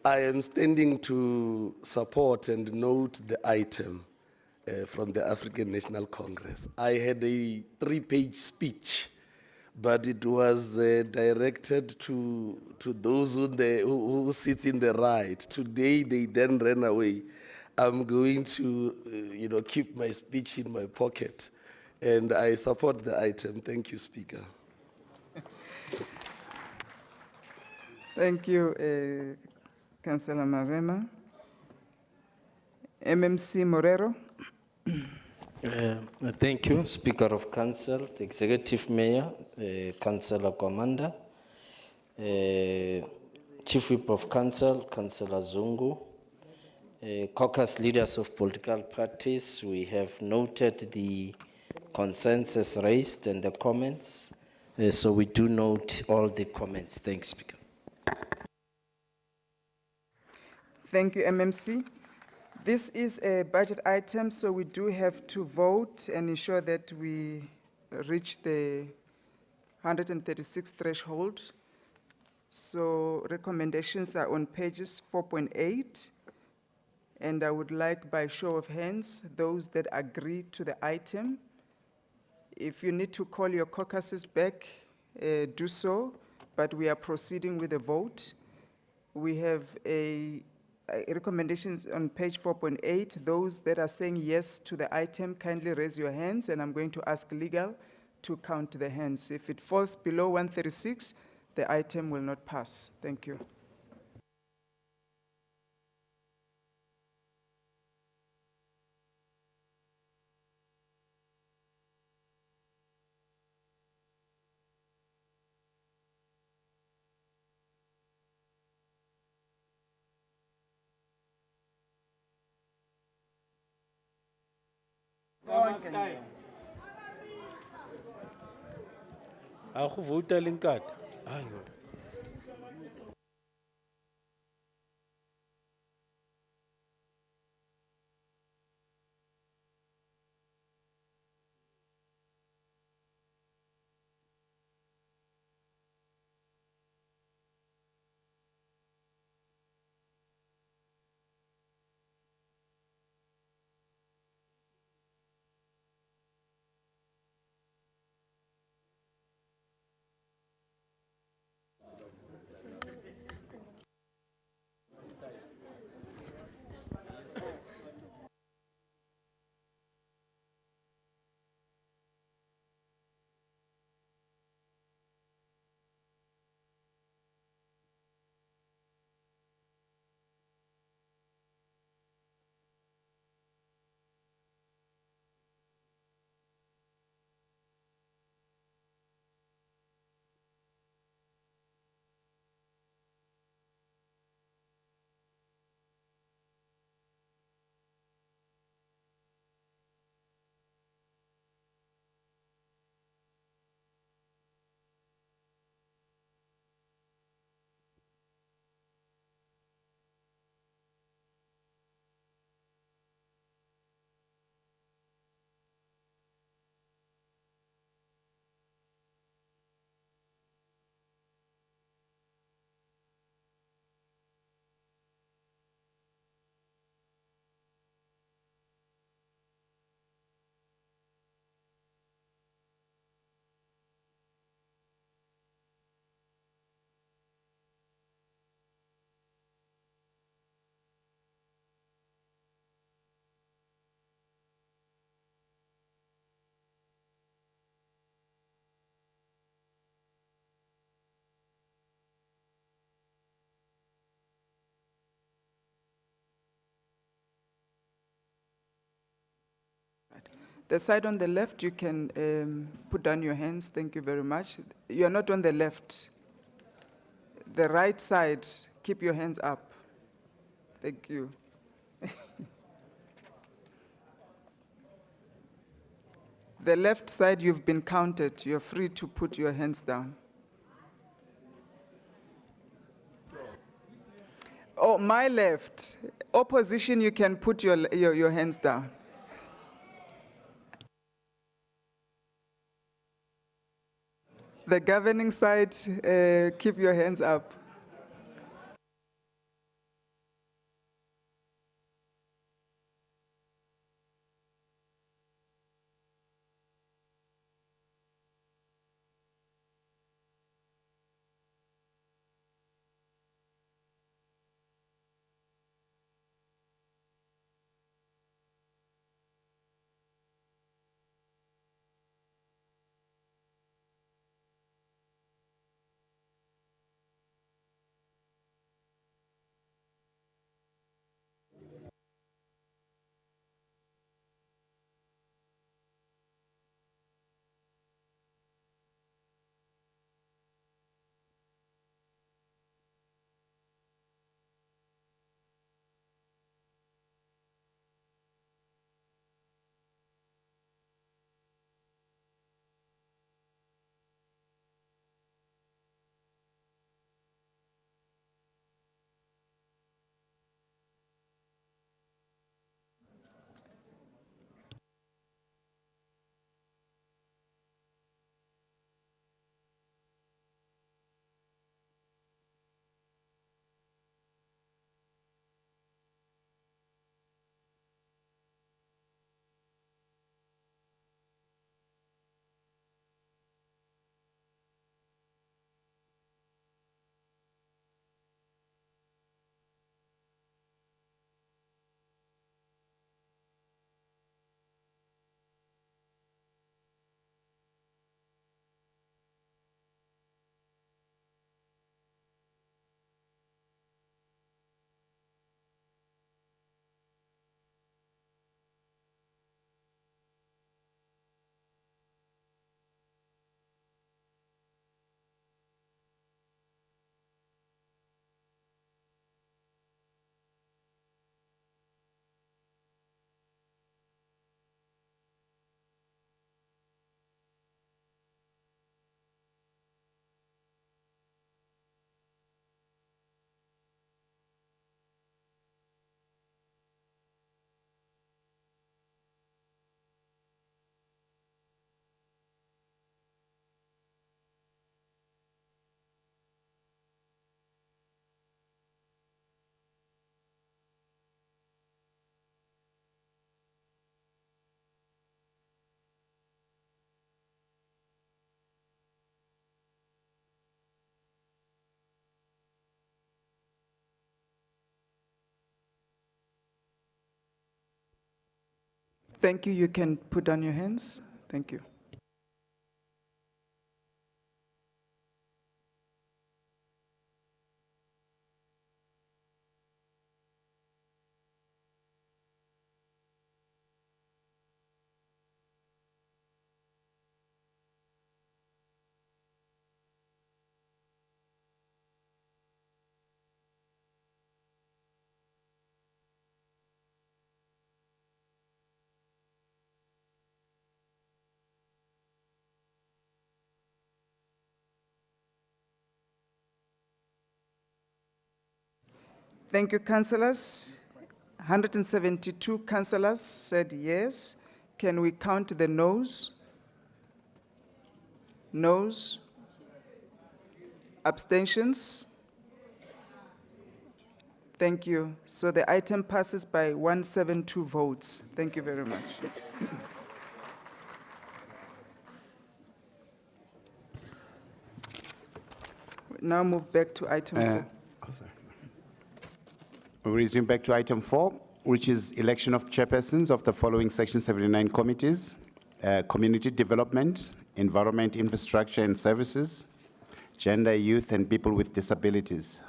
I am standing to support and note the item from the African National Congress. I had a 3-page speech, but it was directed to those who sit in the right. Today, they then ran away. I'm going to, keep my speech in my pocket, and I support the item. Thank you, Speaker. Thank you, Councillor Marema. MMC Morero. Thank you, Speaker of Council, the Executive Mayor, Councillor Commander, Chief Whip of Council, Councillor Zungu, Caucus leaders of political parties. We have noted the consensus raised and the comments. So we do note all the comments. Thanks, Speaker. Thank you, MMC. This is a budget item, so we do have to vote and ensure that we reach the 136 threshold. So recommendations are on pages 4.8. And I would like, by show of hands, those that agree to the item. If you need to call your caucuses back, do so, but we are proceeding with the vote. We have recommendations on page 4.8. Those that are saying yes to the item, kindly raise your hands, and I'm going to ask legal to count the hands. If it falls below 136, the item will not pass. Thank you. Ako vote lingkat. The side on the left, you can put down your hands. Thank you very much. You are not on the left. The right side, keep your hands up. Thank you. The left side, you've been counted. You're free to put your hands down. Oh, my left. Opposition, you can put your hands down. The governing side, keep your hands up. Thank you. You can put down your hands. Thank you. Thank you, councillors. 172 councillors said yes. Can we count the noes? Noes? Abstentions? Thank you. So the item passes by 172 votes. Thank you very much. We now move back to item 4. We resume back to item 4, which is election of chairpersons of the following Section 79 committees: Community Development, Environment, Infrastructure and Services, Gender, Youth and People with Disabilities.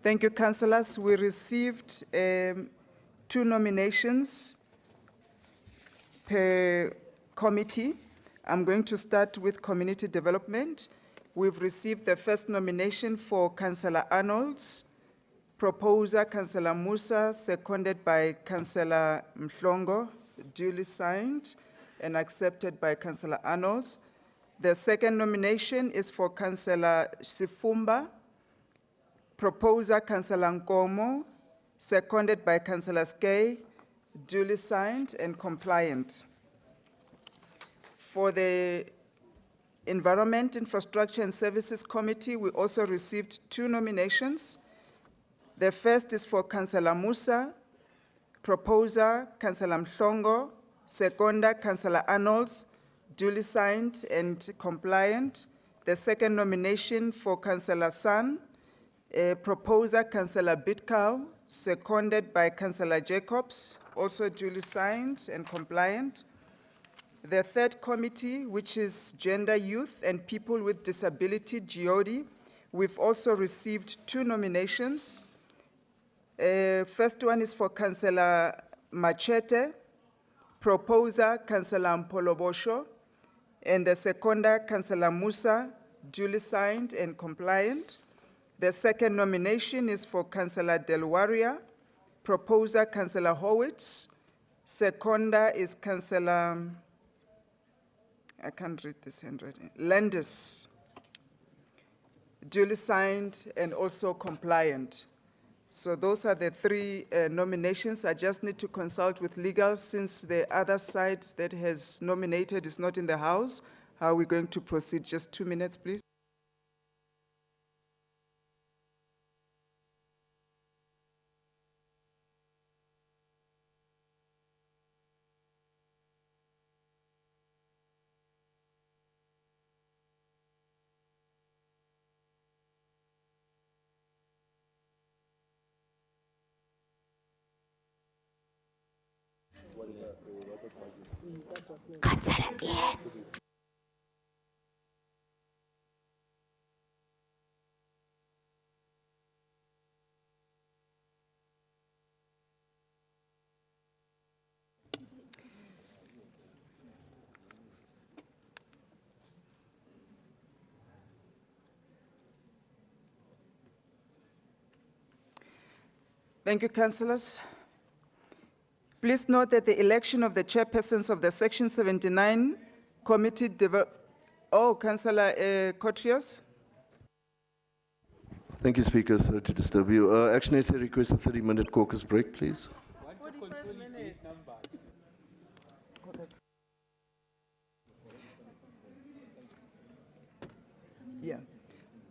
Thank you, councillors. We received 2 nominations per committee. I'm going to start with community development. We've received the first nomination for Councillor Arnold's. Proposer, Councillor Musa, seconded by Councillor Mhlongo, duly signed and accepted by Councillor Arnold's. The second nomination is for Councillor Sifumba. Proposer, Councillor Nkomo, seconded by Councillor Skay, duly signed and compliant. For the Environment, Infrastructure and Services Committee, we also received 2 nominations. The first is for Councillor Musa. Proposer, Councillor Mhlongo, seconder, Councillor Arnolds, duly signed and compliant. The second nomination for Councillor San. Proposer, Councillor Bitcow, seconded by Councillor Jacobs, also duly signed and compliant. The third committee, which is Gender, Youth and People with Disability, GEODI, we've also received 2 nominations. First one is for Councillor Machete, proposer, Councillor Mpolobosho, and the seconder, Councillor Musa, duly signed and compliant. The second nomination is for Councillor Delwaria, proposer Councillor Howitz, seconder is Councillor, I can't read this handwriting, Landis, duly signed and also compliant. So those are the 3 nominations. I just need to consult with legal since the other side that has nominated is not in the house. How are we going to proceed? Just 2 minutes, please. Councillor Ian. Thank you, councillors. Please note that the election of the chairpersons of the Section 79 Committee Councillor Cotrios. Thank you, Speaker. Sorry to disturb you. Action SA requests a 30-minute caucus break, please. 45 minutes. Yeah.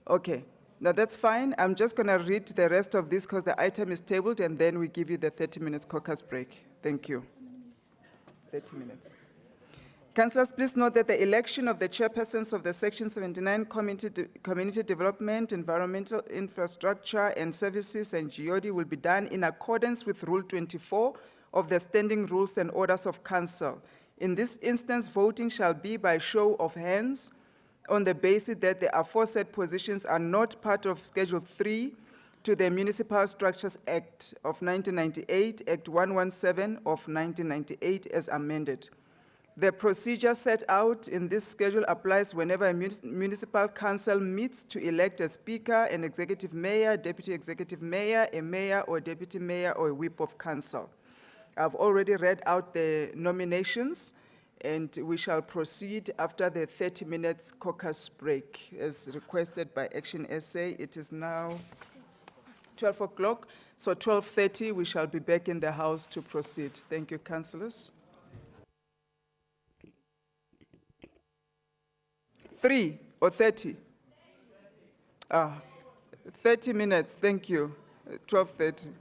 Okay. No, that's fine. I'm just going to read the rest of this because the item is tabled, and then we give you the 30 minutes caucus break. Thank you. 30 minutes. Councillors, please note that the election of the chairpersons of the Section 79 Community Development, Environmental Infrastructure and Services and GEOD will be done in accordance with Rule 24 of the Standing Rules and Orders of Council. In this instance, voting shall be by show of hands on the basis that the aforesaid positions are not part of Schedule 3 to the Municipal Structures Act of 1998, Act 117 of 1998 as amended. The procedure set out in this schedule applies whenever a municipal council meets to elect a speaker, an executive mayor, deputy executive mayor, a mayor or deputy mayor, or a whip of council. I've already read out the nominations, and we shall proceed after the 30 minutes caucus break as requested by Action SA. It is now 12 o'clock, so 12:30 we shall be back in the house to proceed. Thank you, councillors. 3 or 30? 30 minutes, thank you. 12:30.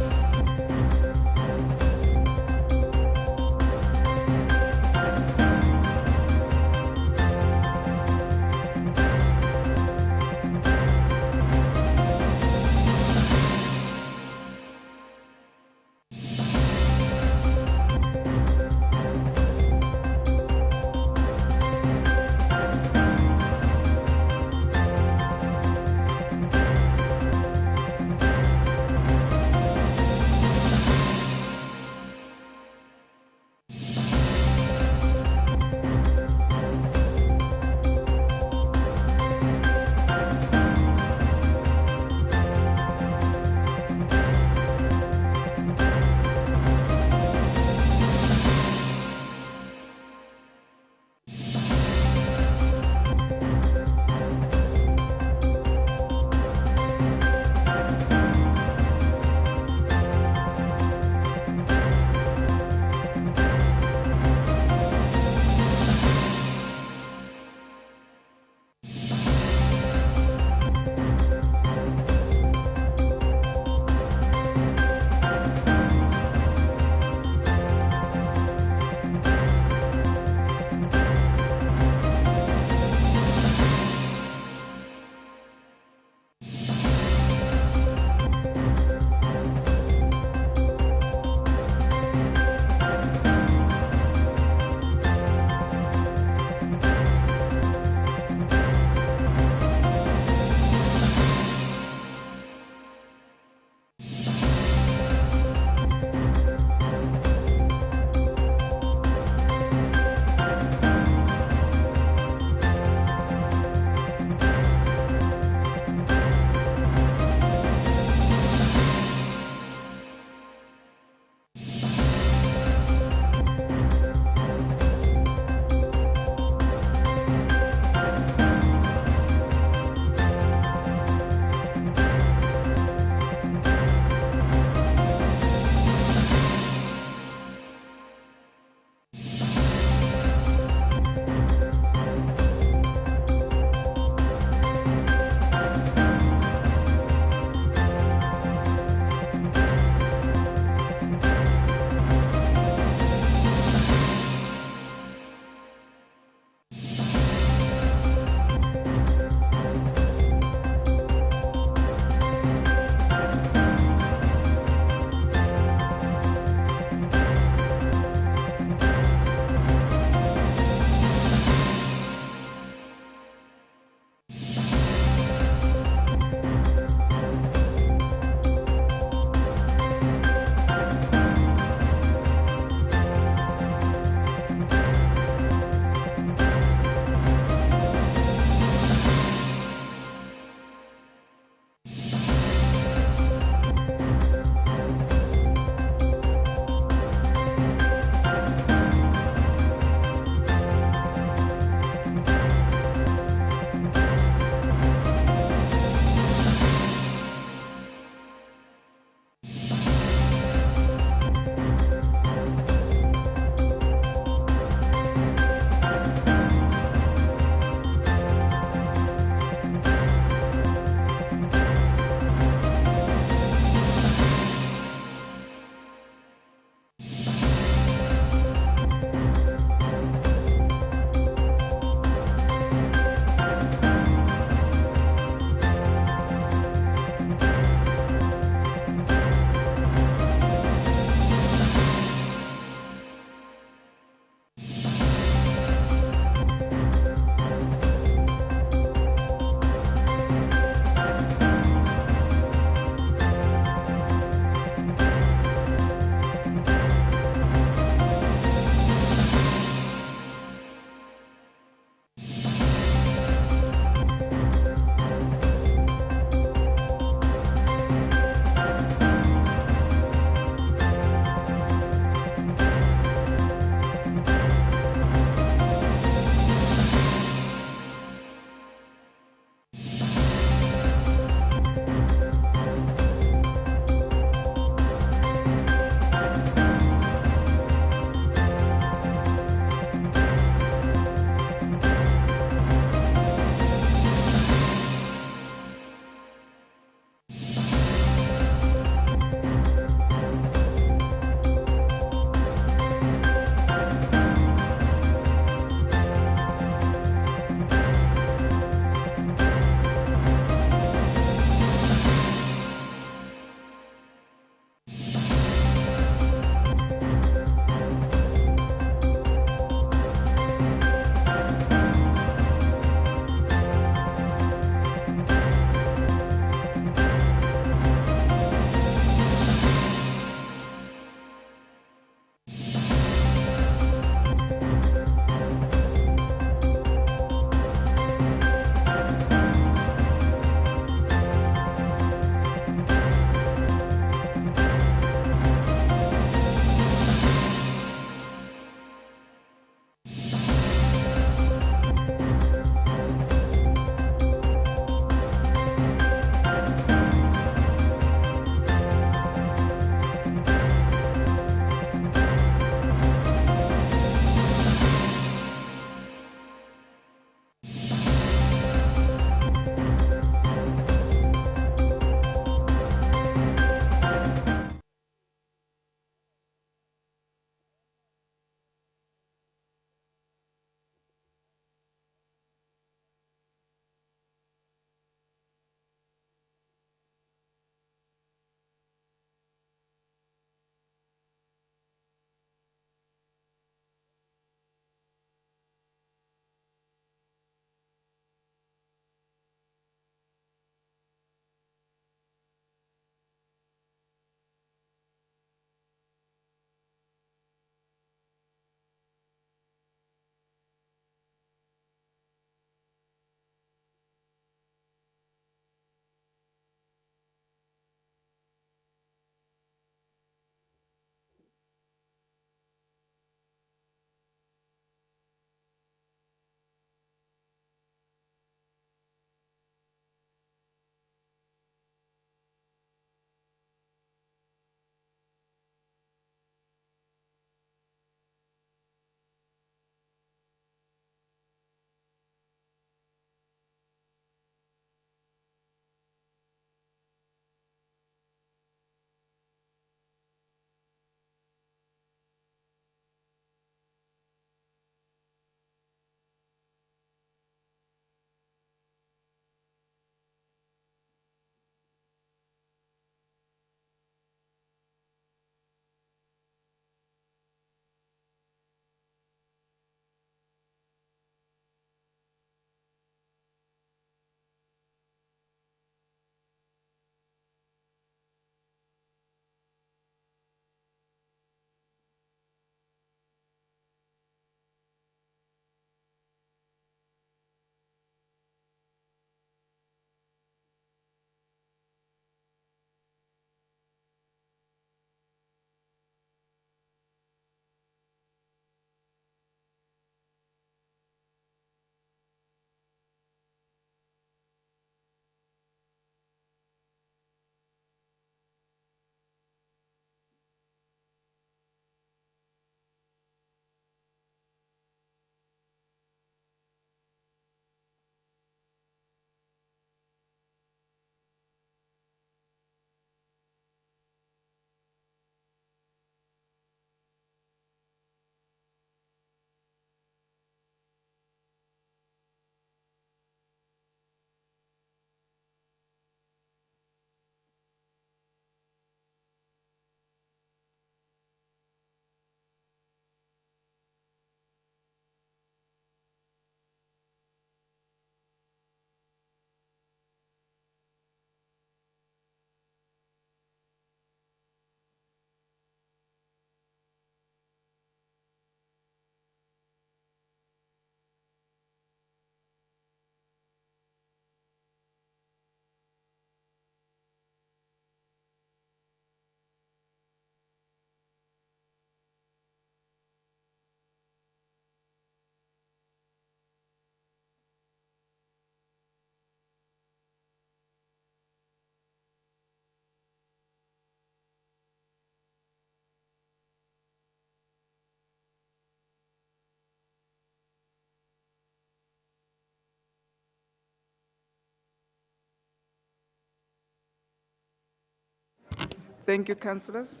Thank you, councillors.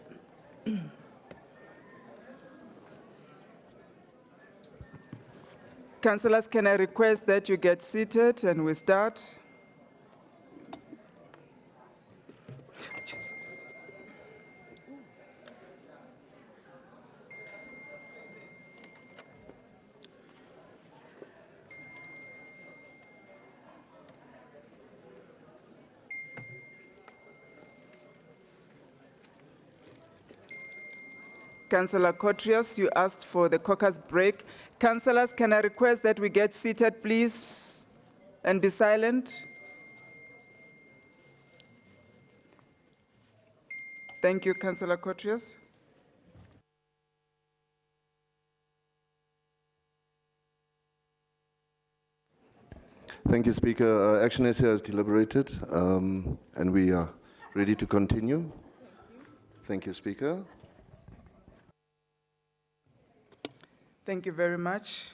Councillors, can I request that you get seated and we start? Jesus. Councillor Cotrios, you asked for the caucus break. Councillors, can I request that we get seated, please, and be silent? Thank you, Councillor Cotrios. Thank you, Speaker. Action SA has deliberated, and we are ready to continue. Thank you, Speaker. Thank you very much.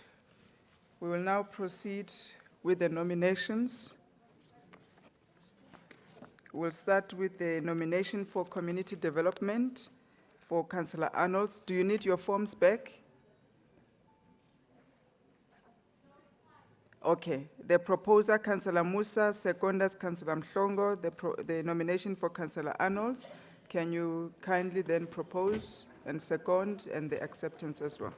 We will now proceed with the nominations. We'll start with the nomination for community development for Councillor Arnolds. Do you need your forms back? Okay. The proposer, Councillor Musa, seconders, Councillor Mhlongo. The nomination for Councillor Arnolds. Can you kindly then propose and second, and the acceptance as well?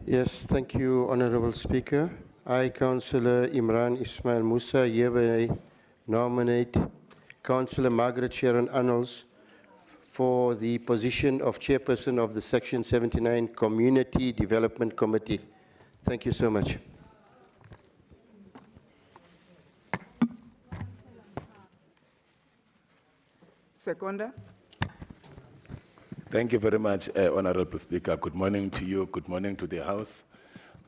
Yes, thank you, Honorable Speaker. I, Councillor Imran Ismail Musa, hereby nominate Councillor Margaret Sharon Arnolds for the position of Chairperson of the Section 79 Community Development Committee. Thank you so much. Seconder? Thank you very much, Honorable Speaker. Good morning to you. Good morning to the House.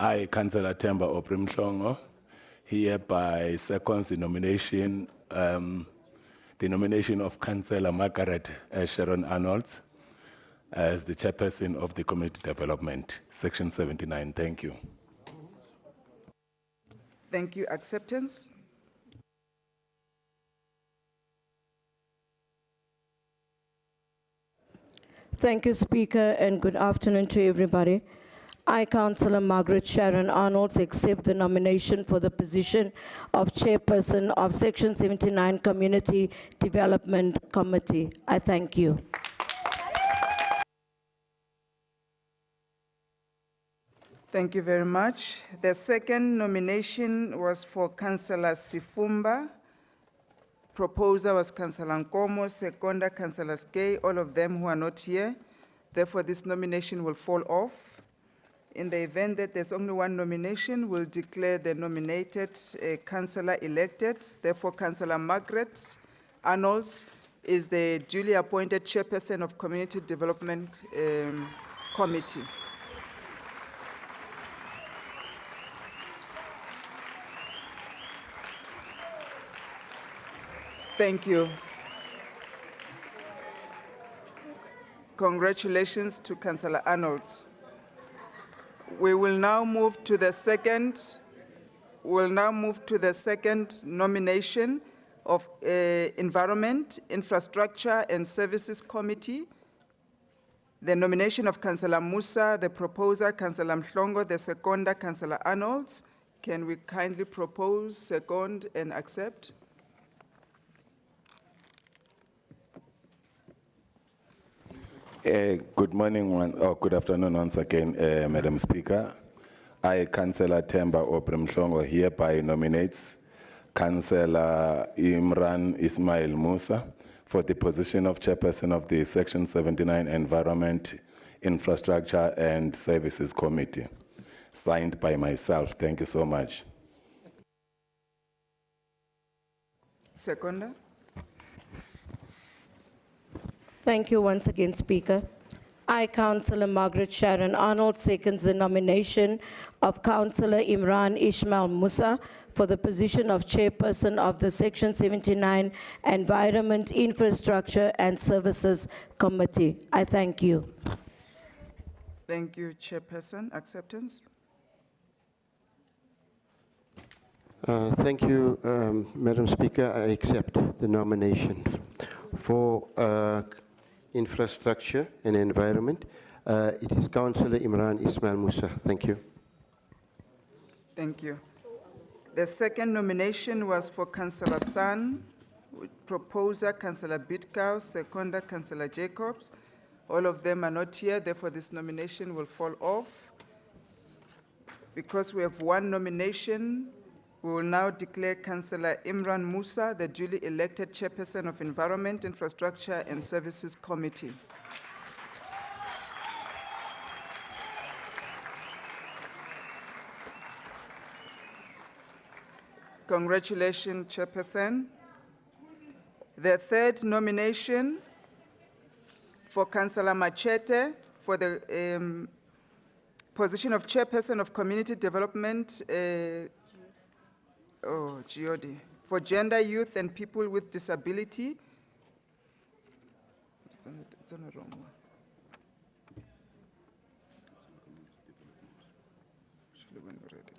I, Councillor Themba Oprimhlongo, hereby seconds the nomination of Councillor Margaret Sharon Arnolds as the Chairperson of the Community Development, Section 79. Thank you. Thank you. Acceptance? Thank you, Speaker, and good afternoon to everybody. I, Councillor Margaret Sharon Arnolds, accept the nomination for the position of Chairperson of Section 79 Community Development Committee. I thank you. Thank you very much. The second nomination was for Councillor Sifumba. Proposer was Councillor Nkomo, seconder Councillor Skay, all of them who are not here. Therefore, this nomination will fall off. In the event that there's only one nomination, we'll declare the nominated councillor elected. Therefore, Councillor Margaret Arnolds is the duly appointed Chairperson of Community Development Committee. Thank you. Congratulations to Councillor Arnolds. We will now move to the second. Nomination of Environment, Infrastructure and Services Committee. The nomination of Councillor Musa, the proposer, Councillor Mhlongo, the seconder, Councillor Arnolds. Can we kindly propose, second, and accept? Good morning, good afternoon once again, Madam Speaker. I, Councillor Themba Oprimhlongo, hereby nominates Councillor Imran Ismail Musa for the position of Chairperson of the Section 79 Environment, Infrastructure and Services Committee. Signed by myself. Thank you so much. Seconder? Thank you once again, Speaker. I, Councillor Margaret Sharon Arnold, seconds the nomination of Councillor Imran Ismail Musa for the position of Chairperson of the Section 79 Environment, Infrastructure and Services Committee. I thank you. Thank you, Chairperson. Acceptance? Thank you, Madam Speaker. I accept the nomination for Infrastructure and Environment. It is Councillor Imran Ismail Musa. Thank you. Thank you. The second nomination was for Councillor San, proposer Councillor Bitcow, seconder Councillor Jacobs. All of them are not here, therefore this nomination will fall off. Because we have one nomination, we will now declare Councillor Imran Musa the duly elected chairperson of Environment, Infrastructure and Services Committee. Congratulations, Chairperson. The third nomination for Councillor Machete for the position of Chairperson of Community Development, for Gender, Youth and People with Disability. It's on the wrong one. Actually, when we read it.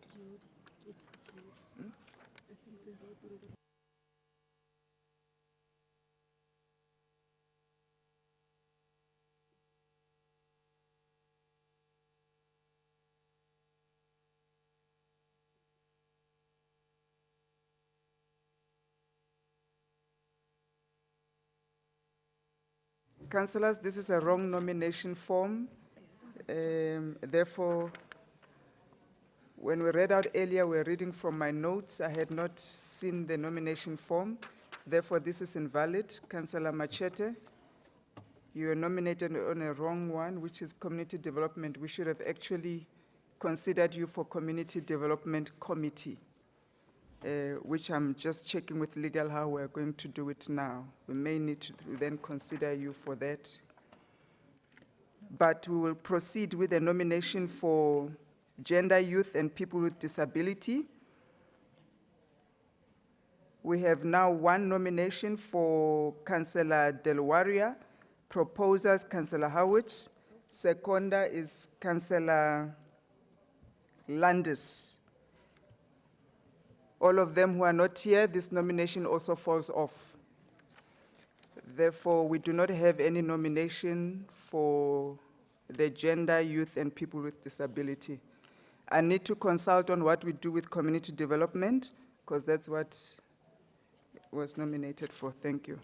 Councillors, this is a wrong nomination form. Therefore, when we read out earlier, we were reading from my notes. I had not seen the nomination form. Therefore, this is invalid. Councillor Machete, you are nominated on a wrong one, which is Community Development. We should have actually considered you for Community Development Committee, which I'm just checking with legal how we're going to do it now. We may need to then consider you for that. But we will proceed with the nomination for Gender, Youth and People with Disability. We have now one nomination for Councillor Delwaria. Proposers, Councillor Howard. Seconder is Councillor Landis. All of them who are not here, this nomination also falls off. Therefore, we do not have any nomination for the Gender, Youth and People with Disability. I need to consult on what we do with community development, because that's what was nominated for. Thank you.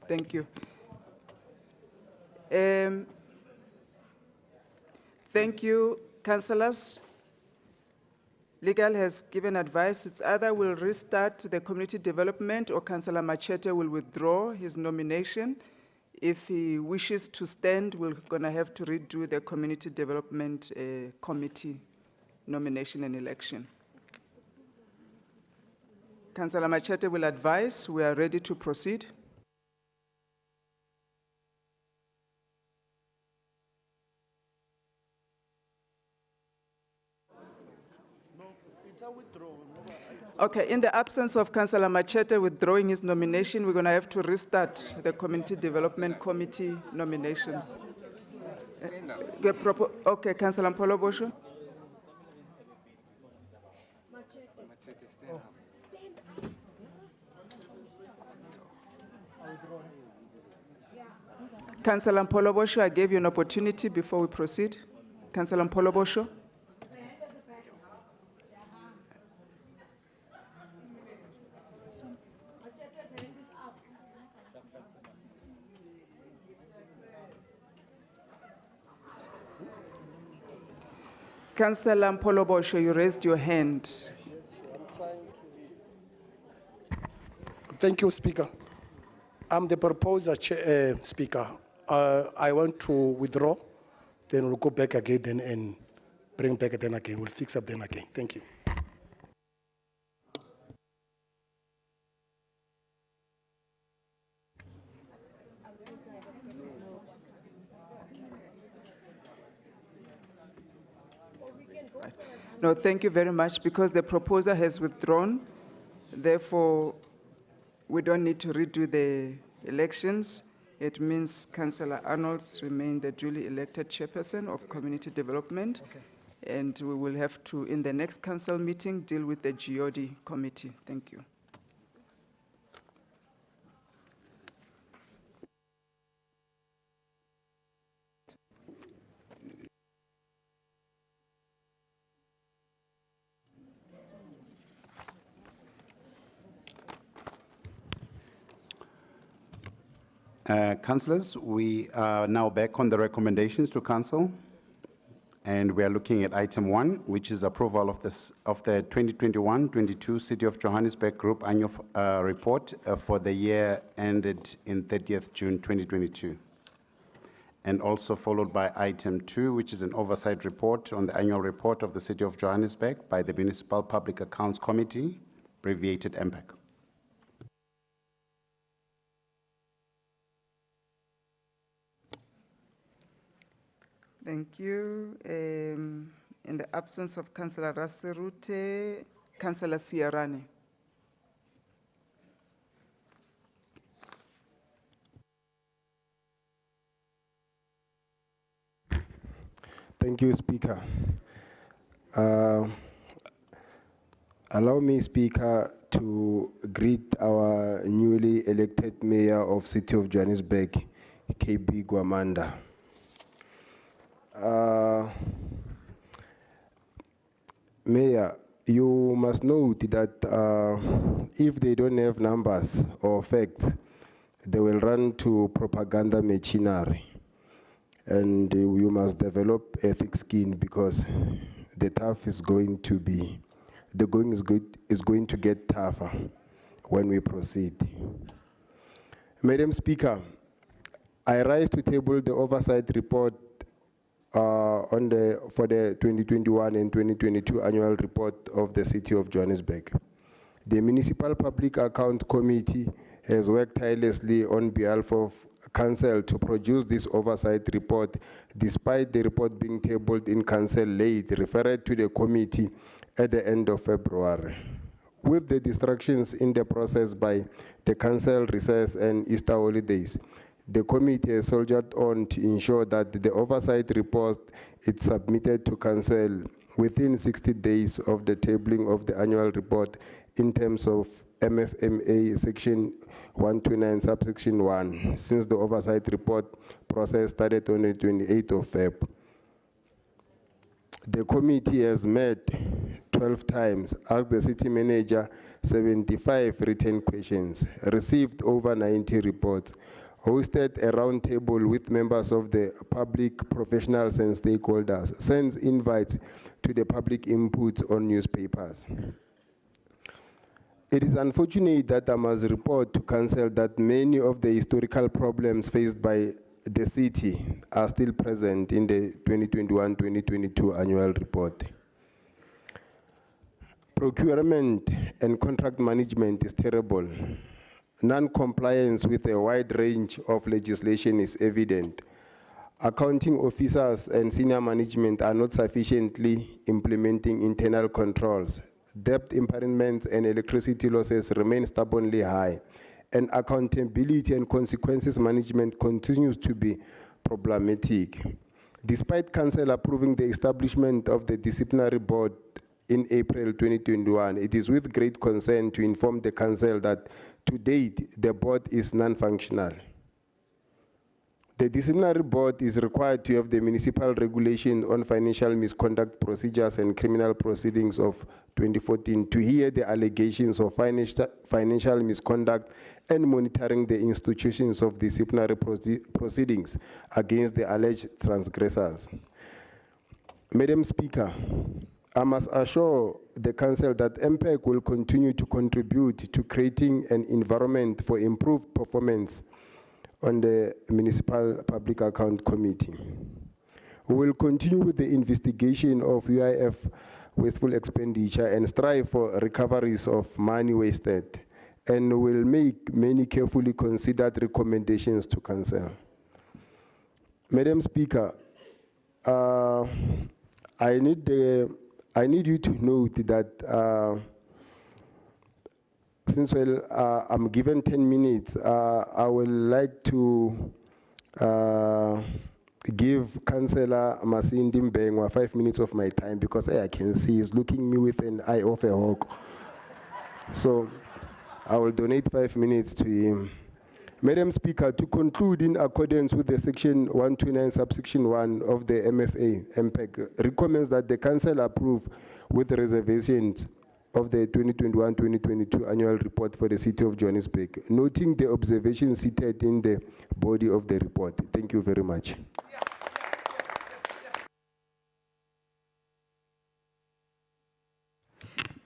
Thank you. Thank you, councillors. Legal has given advice. It's either we'll restart the community development or Councillor Machete will withdraw his nomination. If he wishes to stand, we're gonna have to redo the community development committee nomination and election. Councillor Machete will advise. We are ready to proceed. Okay, in the absence of Councillor Machete withdrawing his nomination, we're going to have to restart the Community Development Committee nominations. Okay, Councillor Mpolo-Bosho. Councillor Mpolo-Bosho, I gave you an opportunity before we proceed. Councillor Mpolo-Bosho. Councillor Mpolo-Bosho, you raised your hand. Thank you, Speaker. I'm the proposer, Speaker. I want to withdraw, then we'll go back again and bring back then again. We'll fix up then again. Thank you. No, thank you very much. Because the proposer has withdrawn, therefore, we don't need to redo the elections. It means Councillor Arnold's remain the duly elected chairperson of community development. Okay. And we will have to, in the next council meeting, deal with the GOD committee. Thank you. Councillors, we are now back on the recommendations to council, and we are looking at item 1, which is approval of the 2021-22 City of Johannesburg Group Annual Report for the year ended in 30th June 2022, and also followed by item 2, which is an oversight report on the annual report of the City of Johannesburg by the Municipal Public Accounts Committee, abbreviated MPAC. Thank you. In the absence of Councillor Raserute, Councillor Sierrani. Thank you, Speaker. Allow me, Speaker, to greet our newly elected Mayor of City of Johannesburg, KB Gwamanda. Mayor, you must note that if they don't have numbers or facts, they will run to propaganda machinery. And you must develop a thick skin because the tough is going to be, the going is going to get tougher when we proceed. Madam Speaker, I rise to table the oversight report for the 2021 and 2022 annual report of the City of Johannesburg. The Municipal Public Account Committee has worked tirelessly on behalf of Council to produce this oversight report, despite the report being tabled in Council late, referred to the committee at the end of February. With the distractions in the process by the Council recess and Easter holidays, the committee has soldiered on to ensure that the oversight report is submitted to Council within 60 days of the tabling of the annual report in terms of MFMA section 129 subsection 1, since the oversight report process started on the 28th of February. The committee has met 12 times, asked the city manager 75 written questions, received over 90 reports. hosted a roundtable with members of the public, professionals, and stakeholders, sends invites to the public input on newspapers. It is unfortunate that I must report to Council that many of the historical problems faced by the city are still present in the 2021-2022 annual report. Procurement and contract management is terrible. Non-compliance with a wide range of legislation is evident. Accounting officers and senior management are not sufficiently implementing internal controls. Debt impairments and electricity losses remain stubbornly high, and accountability and consequences management continues to be problematic. Despite Council approving the establishment of the disciplinary board in April 2021, it is with great concern to inform the Council that to date, the board is non-functional. The disciplinary board is required to have the municipal regulation on financial misconduct procedures and criminal proceedings of 2014 to hear the allegations of financial misconduct and monitoring the institutions of disciplinary proceedings against the alleged transgressors. Madam Speaker, I must assure the Council that MPEC will continue to contribute to creating an environment for improved performance on the Municipal Public Account Committee. We will continue with the investigation of UIF wasteful expenditure and strive for recoveries of money wasted, and will make many carefully considered recommendations to Council. Madam Speaker, I need you to note that since I'm given 10 minutes, I would like to give Councillor Masindi Mbengwa 5 minutes of my time, because I can see he's looking at me with an eye of a hawk. So I will donate 5 minutes to him. Madam Speaker, to conclude, in accordance with the section 129 subsection 1 of the MFA, MPEC recommends that the Council approve with reservations of the 2021-2022 annual report for the City of Johannesburg, noting the observations cited in the body of the report. Thank you very much.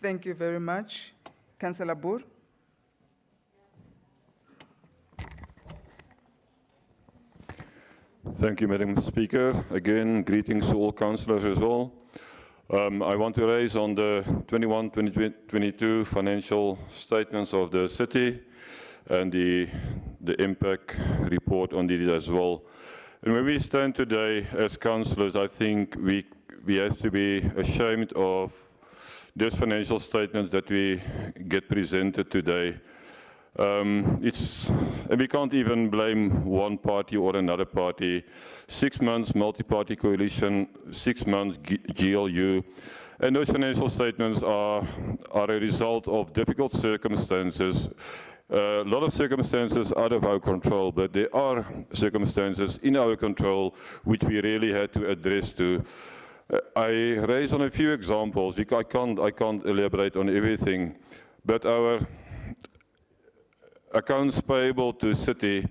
Thank you very much. Councillor Boer. Thank you, Madam Speaker. Again, greetings to all councillors as well. I want to raise on the 21-22 financial statements of the city and the impact report on it as well. And where we stand today as councillors, I think we have to be ashamed of these financial statements that we get presented today. And we can't even blame one party or another party. 6 months multi-party coalition, 6 months GLU, and those financial statements are a result of difficult circumstances. A lot of circumstances out of our control, but there are circumstances in our control which we really had to address to. I raise on a few examples. I can't elaborate on everything, but our accounts payable to city,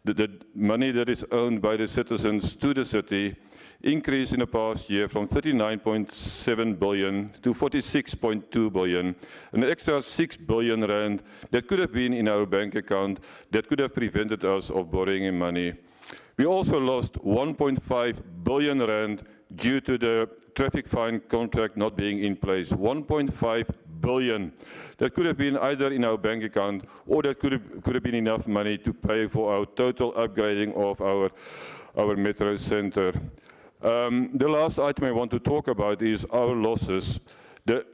the money that is owned by the citizens to the city, increased in the past year from 39.7 billion to 46.2 billion, an extra 6 billion rand that could have been in our bank account that could have prevented us of borrowing money. We also lost 1.5 billion rand due to the traffic fine contract not being in place. 1.5 billion. That could have been either in our bank account, or that could have been enough money to pay for our total upgrading of our metro center. The last item I want to talk about is our losses. The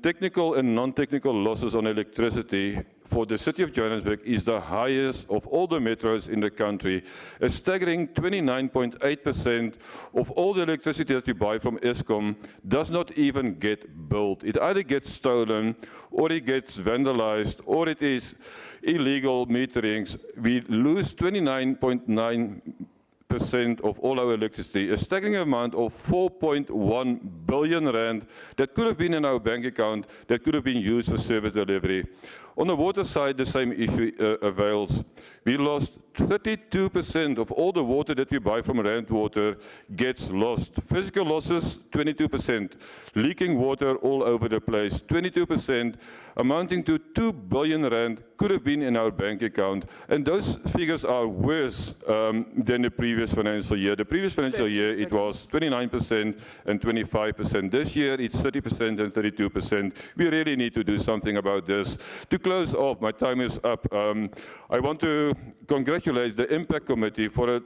technical and non-technical losses on electricity for the City of Johannesburg is the highest of all the metros in the country. A staggering 29.8% of all the electricity that we buy from Eskom does not even get billed. It either gets stolen, or it gets vandalized, or it is illegal meterings. We lose 29.9% of all our electricity, a staggering amount of 4.1 billion rand that could have been in our bank account, that could have been used for service delivery. On the water side, the same issue avails. We lost 32% of all the water that we buy from Rand Water gets lost. Physical losses, 22%. Leaking water all over the place, 22%, amounting to 2 billion Rand could have been in our bank account. And those figures are worse than the previous financial year. The previous financial year, it was 29% and 25%. This year, it's 30% and 32%. We really need to do something about this. To close off, my time is up. I want to congratulate the Impact Committee for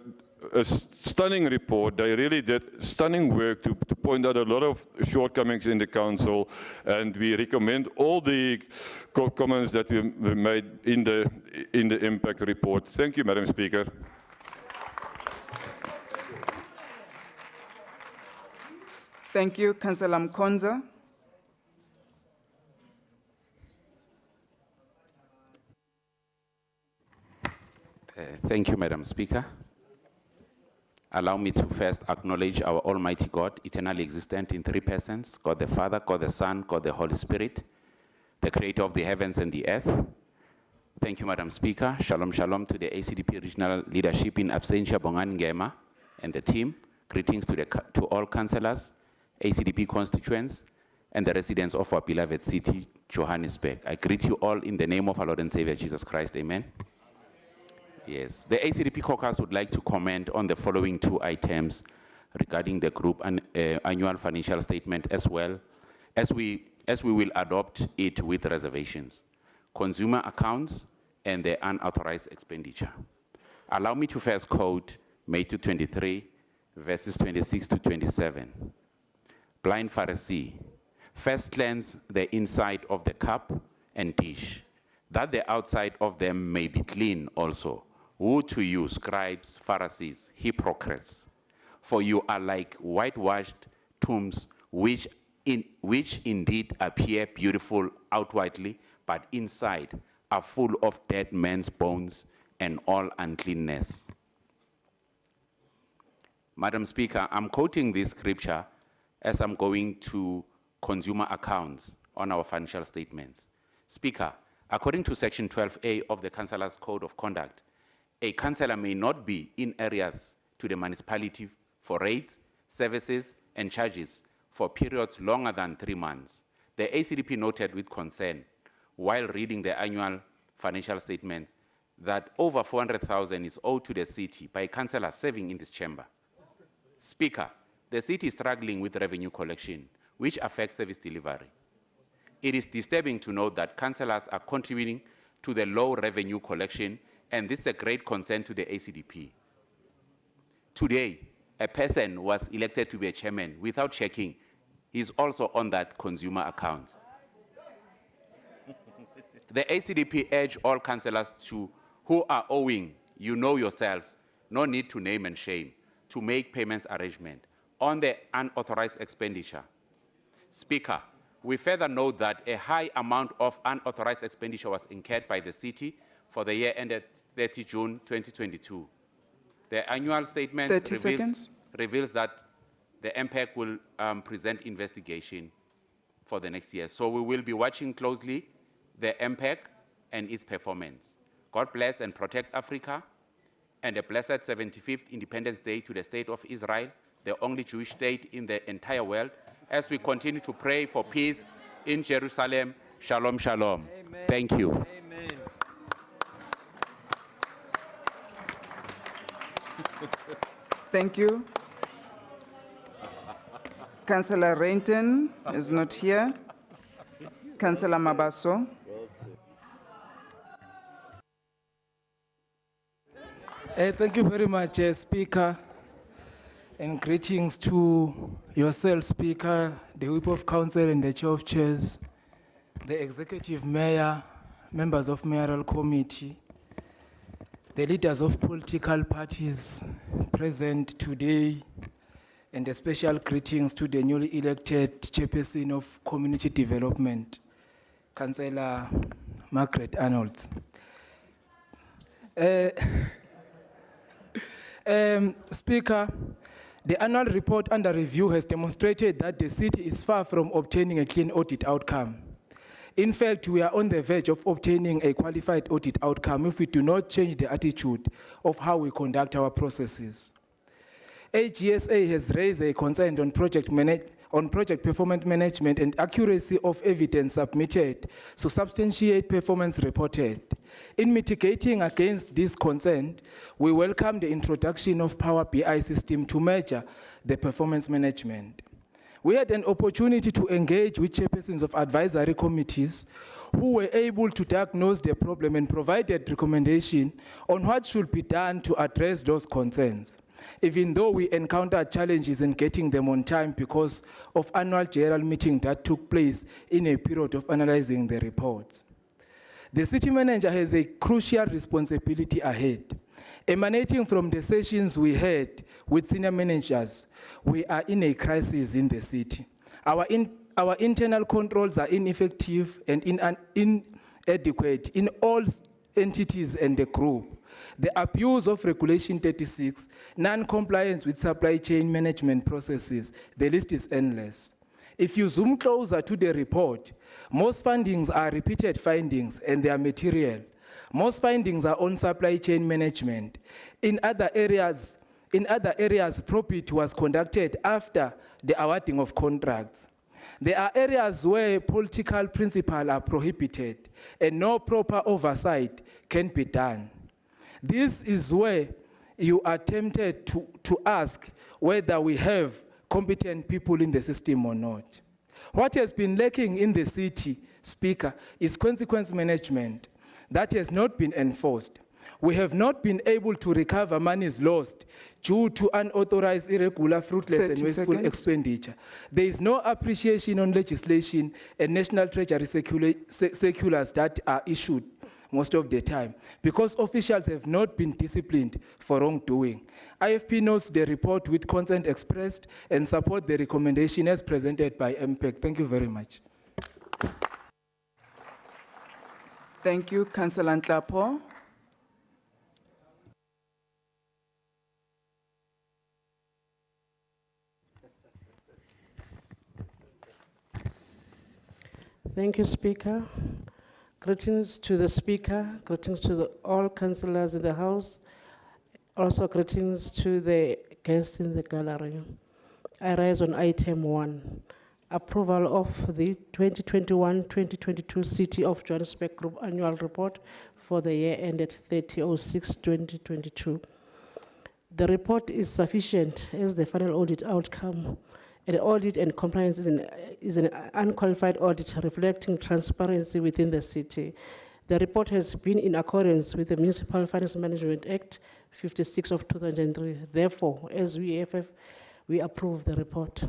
a stunning report. They really did stunning work to point out a lot of shortcomings in the council, and we recommend all the comments that we made in the Impact report. Thank you, Madam Speaker. Thank you, Councillor Mkonza. Thank you, Madam Speaker. Allow me to first acknowledge our Almighty God, eternally existent in three persons, God the Father, God the Son, God the Holy Spirit, the creator of the heavens and the earth. Thank you, Madam Speaker. Shalom, shalom to the ACDP regional leadership in absentia, Bongani Ngema, and the team. Greetings to all councillors, ACDP constituents, and the residents of our beloved city, Johannesburg. I greet you all in the name of our Lord and Savior, Jesus Christ. Amen. Yes, the ACDP caucus would like to comment on the following two items regarding the group and annual financial statement, as well as we will adopt it with reservations: consumer accounts and the unauthorized expenditure. Allow me to first quote May 23, verses 26 to 27. Blind Pharisee, first cleanse the inside of the cup and dish, that the outside of them may be clean also. Woe to you, scribes, Pharisees, hypocrites, for you are like whitewashed tombs, which indeed appear beautiful outwardly, but inside are full of dead men's bones and all uncleanness. Madam Speaker, I'm quoting this scripture as I'm going to consumer accounts on our financial statements. Speaker, according to Section 12A of the Councillor's Code of Conduct, a councillor may not be in areas to the municipality for rates, services, and charges for periods longer than 3 months. The ACDP noted with concern, while reading the annual financial statements, that over 400,000 is owed to the city by councillors serving in this chamber. Speaker, the city is struggling with revenue collection, which affects service delivery. It is disturbing to note that councillors are contributing to the low revenue collection, and this is a great concern to the ACDP. Today, a person was elected to be a chairman without checking. He's also on that consumer account. The ACDP urge all councillors who are owing, you know yourselves, no need to name and shame, to make payments arrangement on the unauthorized expenditure. Speaker, we further note that a high amount of unauthorized expenditure was incurred by the city for the year ended 30 June 2022. The annual statement reveals that the MPAC will present investigation for the next year. So we will be watching closely the MPAC and its performance. God bless and protect Africa, and a blessed 75th Independence Day to the State of Israel, the only Jewish state in the entire world, as we continue to pray for peace in Jerusalem. Shalom, shalom. Amen. Thank you. Amen. Thank you. Councillor Rainton is not here. Councillor Mabaso. Thank you very much, Speaker, and greetings to yourself, Speaker, the Whip of Council and the Chair of Chairs, the Executive Mayor, members of Mayoral Committee, the leaders of political parties present today, and a special greetings to the newly elected Chairperson of Community Development, Councillor Margaret Arnold. Speaker, the annual report under review has demonstrated that the city is far from obtaining a clean audit outcome. In fact, we are on the verge of obtaining a qualified audit outcome if we do not change the attitude of how we conduct our processes. AGSA has raised a concern on project performance management and accuracy of evidence submitted to substantiate performance reported. In mitigating against this concern, we welcome the introduction of Power BI system to measure the performance management. We had an opportunity to engage with chairpersons of advisory committees who were able to diagnose the problem and provided recommendation on what should be done to address those concerns, even though we encountered challenges in getting them on time because of annual general meeting that took place in a period of analyzing the reports. The city manager has a crucial responsibility ahead. Emanating from the sessions we had with senior managers, we are in a crisis in the city. Our internal controls are ineffective and inadequate in all entities and the group. The abuse of Regulation 36, non-compliance with supply chain management processes, the list is endless. If you zoom closer to the report, most findings are repeated findings and they are material. Most findings are on supply chain management. In other areas, probate was conducted after the awarding of contracts. There are areas where political principles are prohibited and no proper oversight can be done. This is where you are tempted to ask whether we have competent people in the system or not. What has been lacking in the city, Speaker, is consequence management. That has not been enforced. We have not been able to recover monies lost due to unauthorized, irregular, fruitless, and wasteful expenditure. There is no appreciation on legislation and National Treasury circulars that are issued most of the time because officials have not been disciplined for wrongdoing. IFP notes the report with consent expressed and support the recommendation as presented by MPEC. Thank you very much. Thank you, Councillor Nhlapo. Thank you, Speaker. Greetings to the Speaker, greetings to all councillors in the House, also greetings to the guests in the gallery. I rise on item 1, approval of the 2021-2022 City of Johannesburg Group Annual Report for the year ended 30/06/2022. The report is sufficient as the final audit outcome. An audit and compliance is an unqualified audit reflecting transparency within the city. The report has been in accordance with the Municipal Finance Management Act 56 of 2003. Therefore, as WEFF, we approve the report.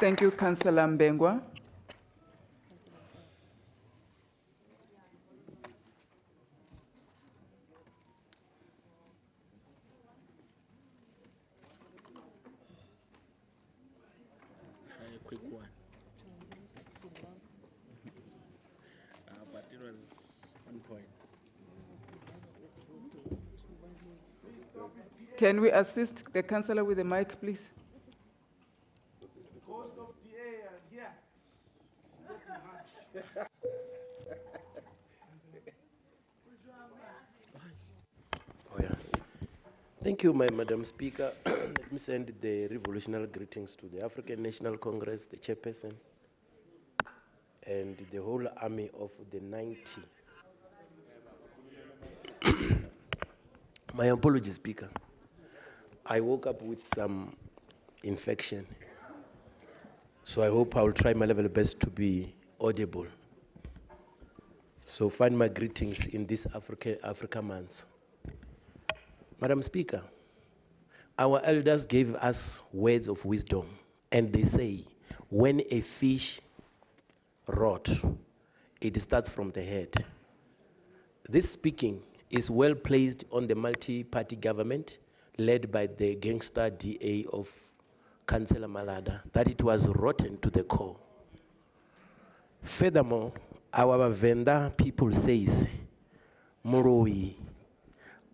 Thank you, Councillor Mbengwa. Quick one. But it was on point. Can we assist the councillor with the mic, please? Oh, yeah. Thank you, Madam Speaker. Let me send the revolutionary greetings to the African National Congress, the chairperson, and the whole army of the 90. My apologies, Speaker. I woke up with some infection, so I hope I will try my level best to be audible. So find my greetings in this Africa month. Madam Speaker, our elders gave us words of wisdom, and they say, when a fish rot, it starts from the head. This speaking is well placed on the multi-party government led by the gangster DA of Councillor Malada, that it was rotten to the core. Furthermore, our vendor people says, Muroi,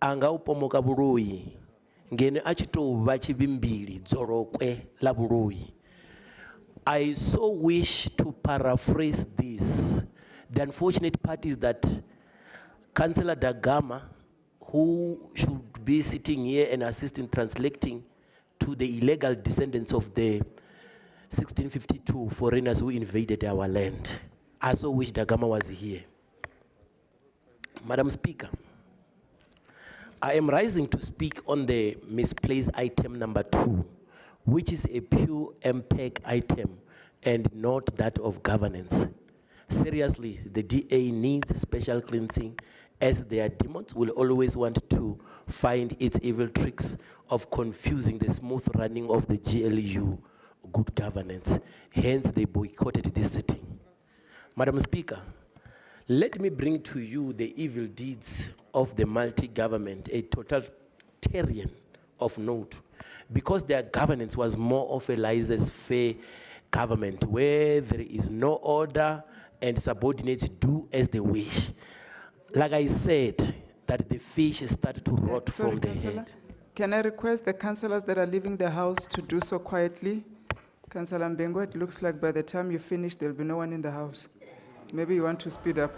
anga upomoka buroi, ngene achito bachi bimbili, zorokwe la buroi. I so wish to paraphrase this. The unfortunate part is that Councillor Dagama, who should be sitting here and assisting translating to the illegal descendants of the 1652 foreigners who invaded our land. I so wish Dagama was here. Madam Speaker, I am rising to speak on the misplaced item number 2, which is a pure MPEG item and not that of governance. Seriously, the DA needs special cleansing, as their demons will always want to find its evil tricks of confusing the smooth running of the GLU good governance. Hence, they boycotted this sitting. Madam Speaker, let me bring to you the evil deeds of the multi-government, a totalitarian of note, because their governance was more of a laissez-faire government where there is no order and subordinates do as they wish. Like I said, that the fish started to rot Sorry, from the Councillor. head. Can I request the councillors that are leaving the house to do so quietly? Councillor Mbengo, it looks like by the time you finish, there'll be no one in the house. Maybe you want to speed up.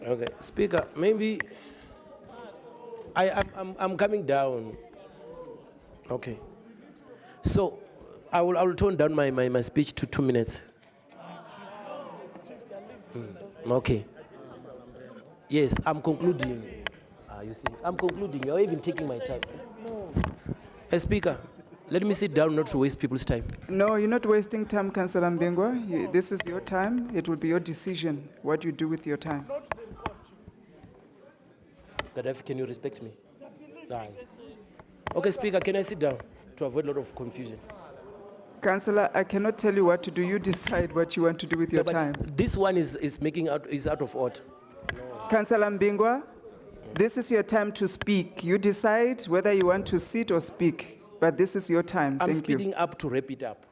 Okay, Speaker, maybe I'm coming down. Okay. So I will tone down my speech to 2 minutes. Okay. Yes, I'm concluding. You see, I'm concluding. You're even taking my time. Speaker, let me sit down not to waste people's time. No, you're not wasting time, Councillor Mbengwa. This is your time. It will be your decision what you do with your time. Gaddafi, can you respect me? Aye. Okay, Speaker, can I sit down to avoid a lot of confusion? Councillor, I cannot tell you what to do. You decide what you want to do with your but time. This one is out of order. Councillor Mbingwa, this is your time to speak. You decide whether you want to sit or speak, but this is your time. I'm Thank you. speeding up to wrap it up.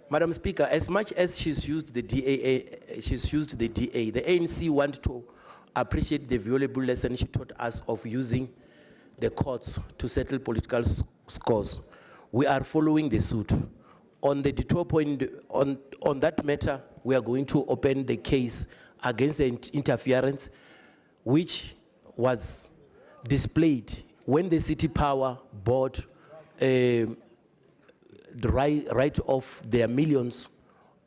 Madam Speaker, as much as she's used the DA, the ANC want to appreciate the valuable lesson she taught us of using the courts to settle political scores. We are following the suit. On the detour point, on that matter, we are going to open the case against the interference, which was displayed when the City Power bought the right of their millions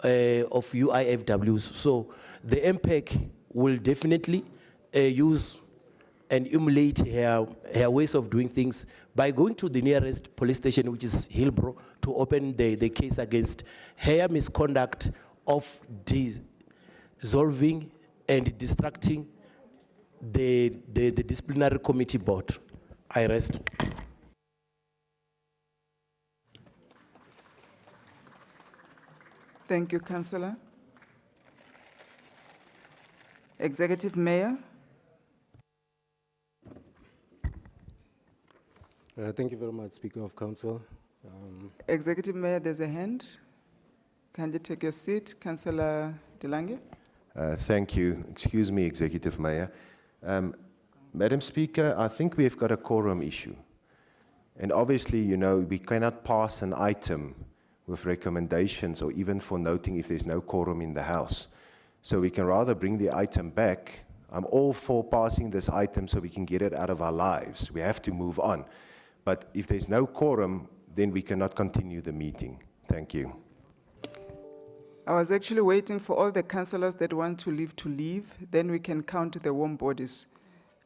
of UIFWs. So the MPEC will definitely use and emulate her ways of doing things by going to the nearest police station, which is Hillbrow, to open the case against her misconduct of dissolving and distracting the disciplinary committee board. I rest. Thank you, Councillor. Executive Mayor. Thank you very much, Speaker of Council. Executive Mayor, there's a hand. Kindly take your seat. Councillor Delange. Thank you. Excuse me, Executive Mayor. Madam Speaker, I think we've got a quorum issue. And obviously, you know, we cannot pass an item with recommendations or even for noting if there's no quorum in the House. So we can rather bring the item back. I'm all for passing this item so we can get it out of our lives. We have to move on. But if there's no quorum, then we cannot continue the meeting. Thank you. I was actually waiting for all the councillors that want to leave, then we can count the warm bodies.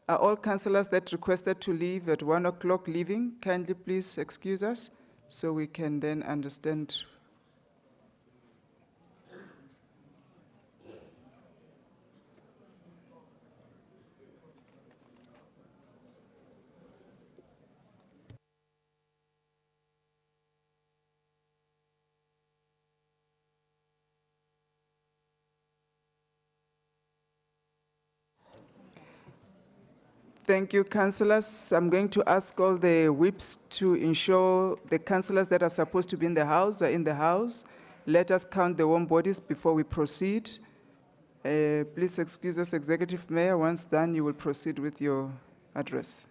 Are all councillors that requested to leave at 1 o'clock leaving? Kindly please excuse us so we can then understand. Thank you, councillors. I'm going to ask all the whips to ensure the councillors that are supposed to be in the House are in the House. Let us count the warm bodies before we proceed. Please excuse us, Executive Mayor. Once done, you will proceed with your address.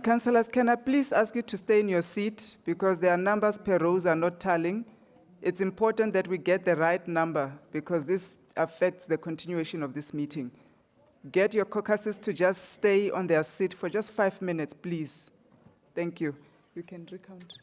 Councillors, can I please ask you to stay in your seat because their numbers per rows are not tallying. It's important that we get the right number because this affects the continuation of this meeting. Get your caucuses to just stay on their seat for just 5 minutes, please. Thank you. You can recount.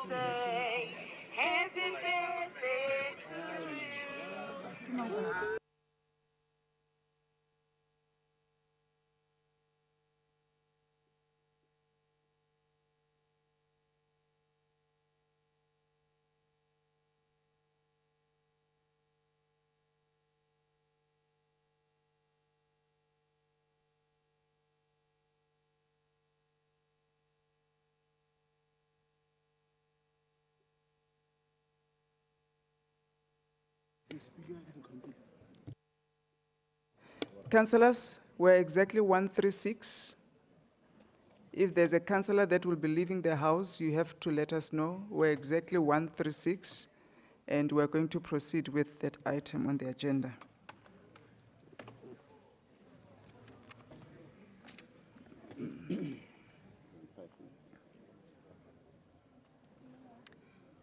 birthday. Happy birthday to you. Councillors, we're exactly 136. If there's a councillor that will be leaving the house, you have to let us know. We're exactly 136, and we're going to proceed with that item on the agenda.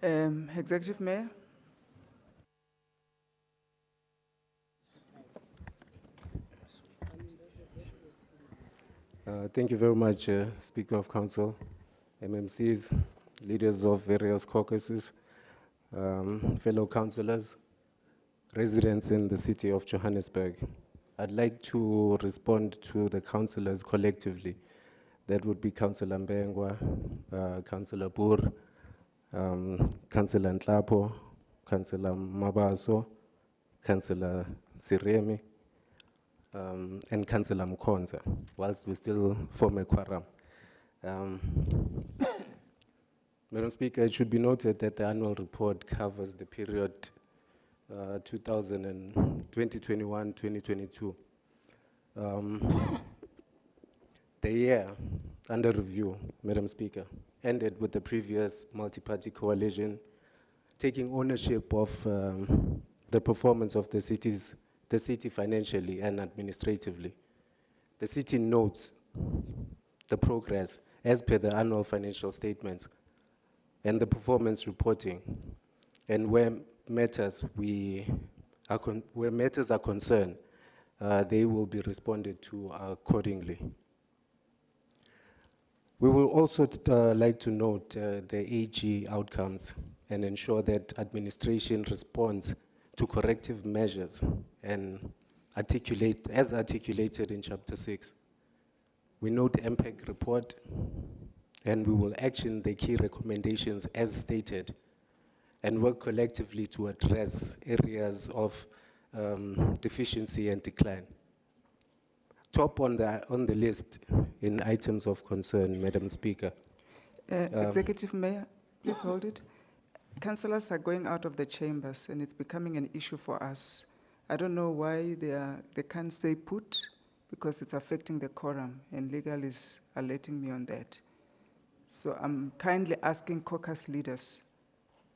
Executive Mayor? Thank you very much, Speaker of Council, MMCs, leaders of various caucuses, fellow councillors, residents in the city of Johannesburg. I'd like to respond to the councillors collectively. That would be Councillor Mbengwa, Councillor Boer, Councillor Nhlapo, Councillor Mabaso, Councillor Siremi, and Councillor Mkhonza, whilst we still form a quorum. Madam Speaker, it should be noted that the annual report covers the period 2021-2022. The year under review, Madam Speaker, ended with the previous multi-party coalition taking ownership of the performance of the city financially and administratively. The city notes the progress as per the annual financial statements and the performance reporting, and where matters are concerned, they will be responded to accordingly. We will also like to note the AG outcomes and ensure that administration responds to corrective measures and as articulated in Chapter 6. We note the MPEG report, and we will action the key recommendations as stated and work collectively to address areas of deficiency and decline. Top on the list in items of concern, Madam Speaker. Executive Mayor, please hold it. Councillors are going out of the chambers, and it's becoming an issue for us. I don't know why they can't stay put, because it's affecting the quorum, and legal is alerting me on that. So I'm kindly asking caucus leaders,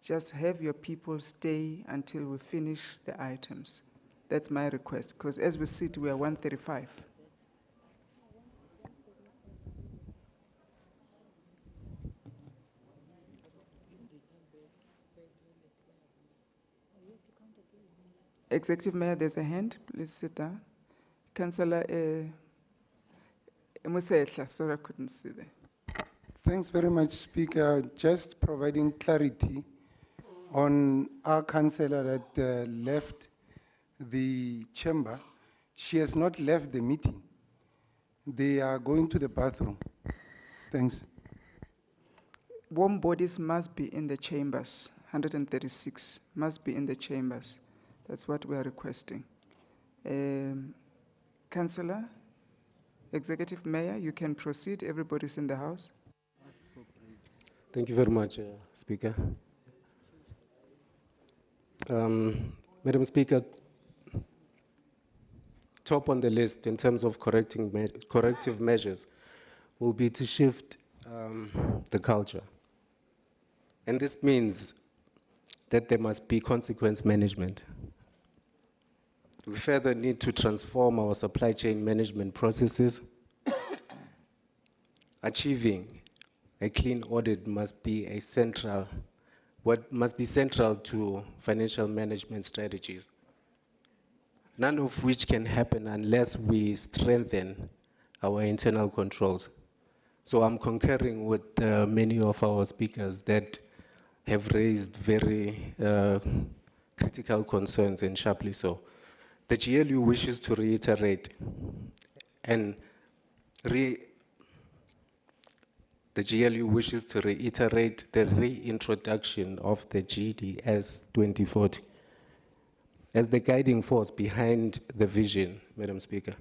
just have your people stay until we finish the items. That's my request, because as we sit, we are 135. Executive Mayor, there's a hand. Please sit down. Councillor Musetla, sorry I couldn't see there. Thanks very much, Speaker. Just providing clarity on our councillor that left the chamber. She has not left the meeting. They are going to the bathroom. Thanks. Warm bodies must be in the chambers. 136 must be in the chambers. That's what we are requesting. Councillor, Executive Mayor, you can proceed. Everybody's in the house. Thank you very much, Speaker. Madam Speaker, top on the list in terms of corrective measures will be to shift the culture. And this means that there must be consequence management. We further need to transform our supply chain management processes. Achieving a clean audit must be central to financial management strategies, none of which can happen unless we strengthen our internal controls. So I'm concurring with many of our speakers that have raised very critical concerns, and sharply so. The GLU wishes to reiterate the reintroduction of the GDS 2040 as the guiding force behind the vision, Madam Speaker.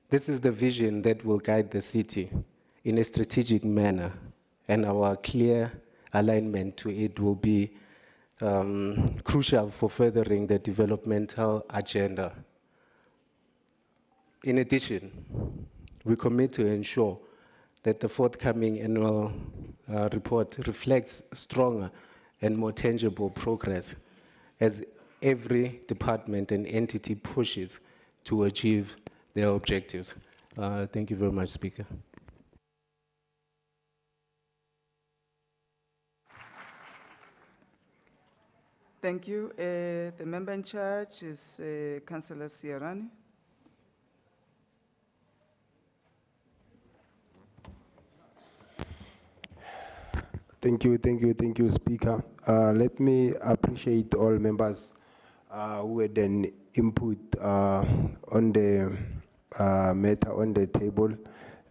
This is the vision that will guide the city in a strategic manner, and our clear alignment to it will be crucial for furthering the developmental agenda. In addition, we commit to ensure that the forthcoming annual report reflects stronger and more tangible progress as every department and entity pushes to achieve their objectives. Thank you very much, Speaker. Thank you. The member in charge is Councillor Sierrani. Thank you, Speaker. Let me appreciate all members who had an input on the matter on the table,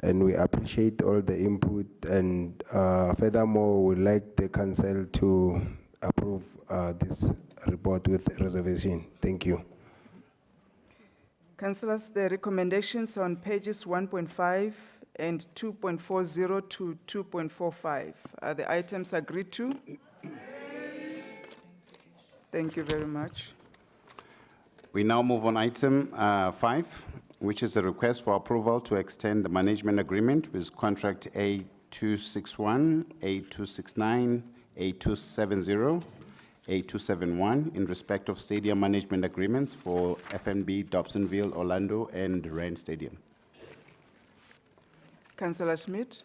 and we appreciate all the input, and furthermore, we would like the council to approve this report with reservation. Thank you. Councillors, the recommendations on pages 1.5 and 2.40 to 2.45. Are the items agreed to? Thank you very much. We now move on item 5, which is a request for approval to extend the management agreement with contract A261, A269, A270, A271 in respect of stadium management agreements for FNB, Dobsonville, Orlando, and Rand Stadium. Councillor Smith.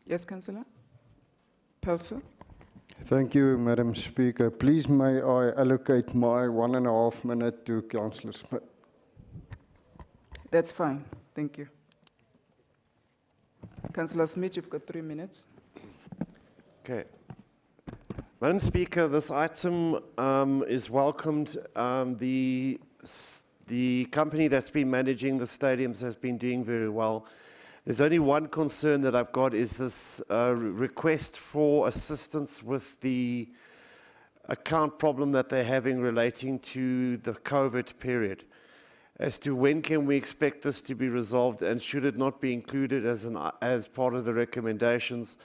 Yes, Councillor. Pelser. Thank you, Madam Speaker. Please may I allocate my 1.5 minutes to Councillor Smith. That's fine. Thank you. Councillor Smith, you've got 3 minutes. Okay. Madam Speaker, this item is welcomed. The company that's been managing the stadiums has been doing very well. There's only one concern that I've got is this request for assistance with the account problem that they're having relating to the COVID period. As to when can we expect this to be resolved, and should it not be included as part of the recommendations,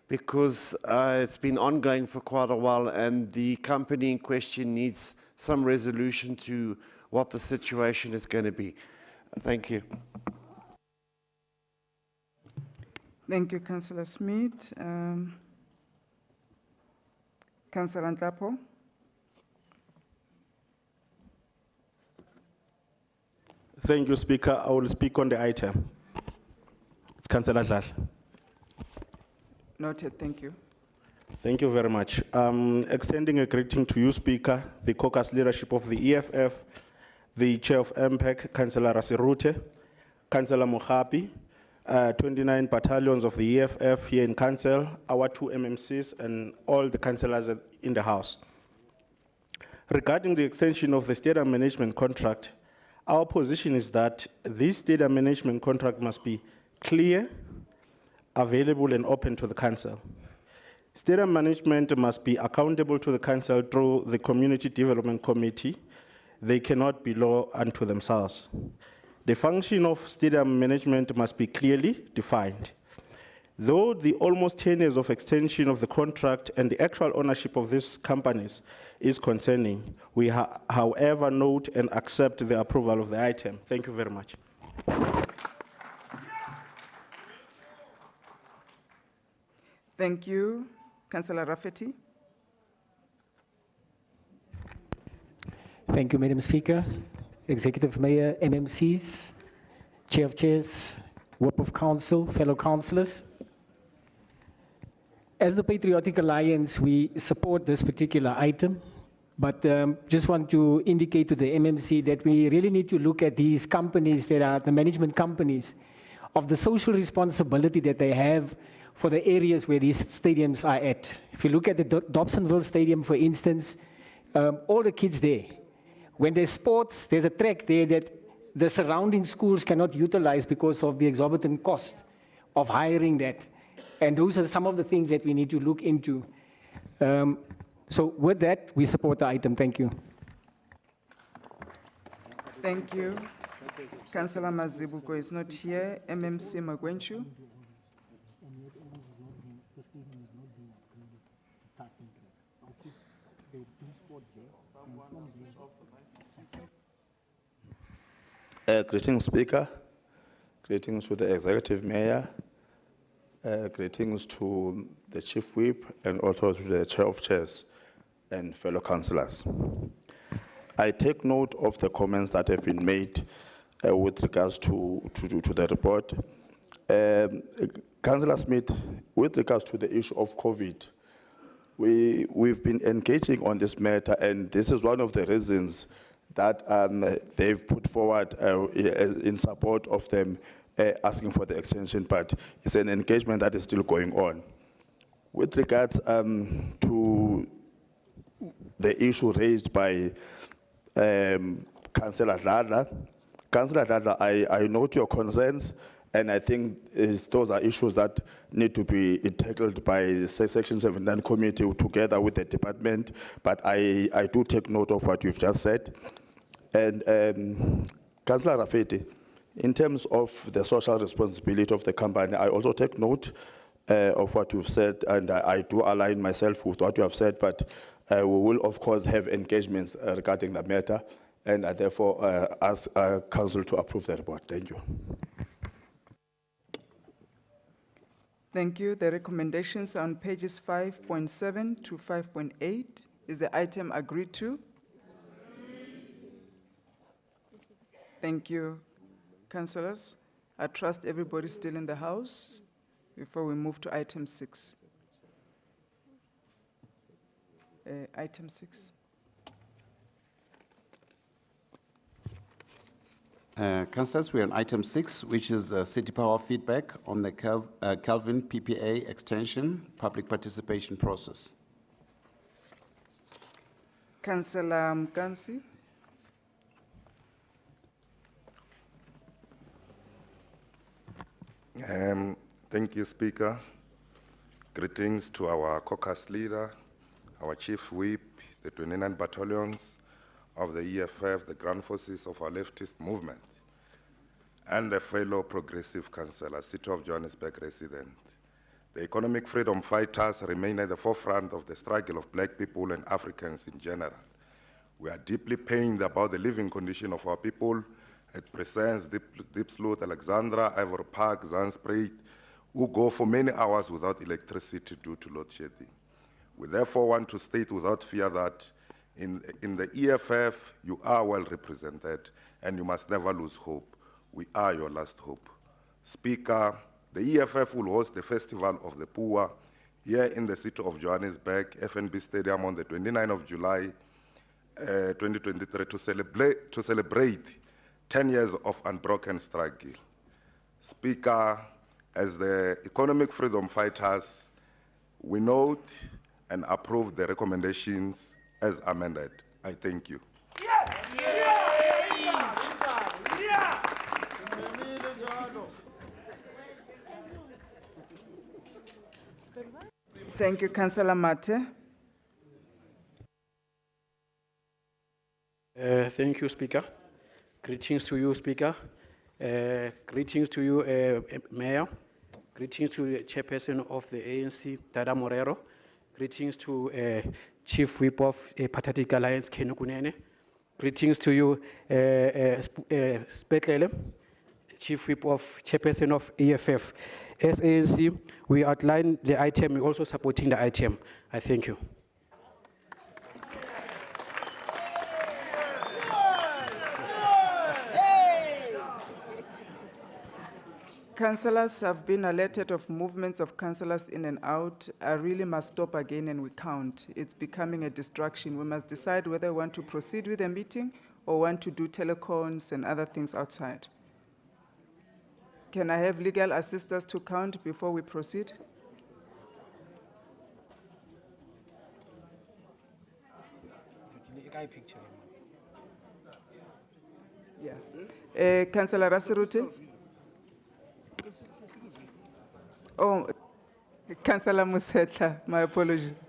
because it's been ongoing for quite a while and the company in question needs some resolution to what the situation is going to be. Thank you. Thank you, Councillor Smith. Councillor Ntlapo. Thank you, Speaker. I will speak on the item. It's Councillor Dladla. Noted, thank you. Thank you very much. Extending a greeting to you, Speaker, the caucus leadership of the EFF, the Chair of MPEC, Councillor Rasirute, Councillor Mohapi, 29 battalions of the EFF here in Council, our 2 MMCs, and all the councillors in the House. Regarding the extension of the stadium management contract, our position is that this stadium management contract must be clear, available, and open to the Council. Stadium management must be accountable to the Council through the Community Development Committee. They cannot be law unto themselves. The function of stadium management must be clearly defined. Though the almost 10 years of extension of the contract and the actual ownership of these companies is concerning, we however note and accept the approval of the item. Thank you very much. Thank you. Councillor Rafferty. Thank you, Madam Speaker. Executive Mayor, MMCs, Chair of Chairs, Whip of Council, fellow councillors. As the Patriotic Alliance, we support this particular item. But just want to indicate to the MMC that we really need to look at these companies that are the management companies of the social responsibility that they have for the areas where these stadiums are at. If you look at the Dobsonville Stadium, for instance, all the kids there, when there's sports, there's a track there that the surrounding schools cannot utilize because of the exorbitant cost of hiring that. And those are some of the things that we need to look into. So with that, we support the item. Thank you. Thank you. Councillor Mazibuko is not here. MMC Magwenchu. Greetings, Speaker. Greetings to the Executive Mayor. Greetings to the Chief Whip and also to the Chair of Chairs and fellow councillors. I take note of the comments that have been made with regards to the report. Councillor Smith, with regards to the issue of COVID, we've been engaging on this matter, and this is one of the reasons that they've put forward in support of them asking for the extension, but it's an engagement that is still going on. With regards to the issue raised by Councillor Dladla, Councillor Dladla, I note your concerns, and I think those are issues that need to be tackled by the Section 79 committee together with the department, but I do take note of what you've just said. And Councillor Rafeti, in terms of the social responsibility of the company, I also take note of what you've said, and I do align myself with what you have said, but we will, of course, have engagements regarding the matter, and I therefore ask Council to approve the report. Thank you. Thank you. The recommendations on pages 5.7 to 5.8. Is the item agreed to? Thank you, councillors. I trust everybody's still in the house before we move to item 6. Item 6. Councillors, we're on item 6, which is City Power feedback on the Calvin PPA extension public participation process. Councillor Mkansi. Thank you, Speaker. Greetings to our caucus leader, our chief whip, the 29 battalions of the EFF, the ground forces of our leftist movement, and the fellow progressive councillor, City of Johannesburg resident. The economic freedom fighters remain at the forefront of the struggle of black people and Africans in general. We are deeply pained about the living condition of our people at Presence, Diepsloot, Alexandra, Ivory Park, Zandspruit, who go for many hours without electricity due to load shedding. We therefore want to state without fear that in the EFF, you are well represented, and you must never lose hope. We are your last hope. Speaker, the EFF will host the Festival of the Poor here in the city of Johannesburg, FNB Stadium, on the 29th of July, 2023, to celebrate 10 years of unbroken struggle. Speaker, as the economic freedom fighters, we note and approve the recommendations as amended. I thank you. Thank you, Councillor Mate. Thank you, Speaker. Greetings to you, Speaker. Greetings to you, Mayor. Greetings to the chairperson of the ANC, Dada Morero. Greetings to Chief Whip of Patriotic Alliance, Ken Kunene. Greetings to you, Spetlele, Chief Whip of Chairperson of EFF. As ANC, we outline the item, we're also supporting the item. I thank you. Councillors have been alerted of movements of councillors in and out. I really must stop again and we count. It's becoming a distraction. We must decide whether we want to proceed with the meeting or want to do telecons and other things outside. Can I have legal assistance to count before we proceed? Yeah. Councillor Rasirute? Oh, Councillor Musetla, my apologies.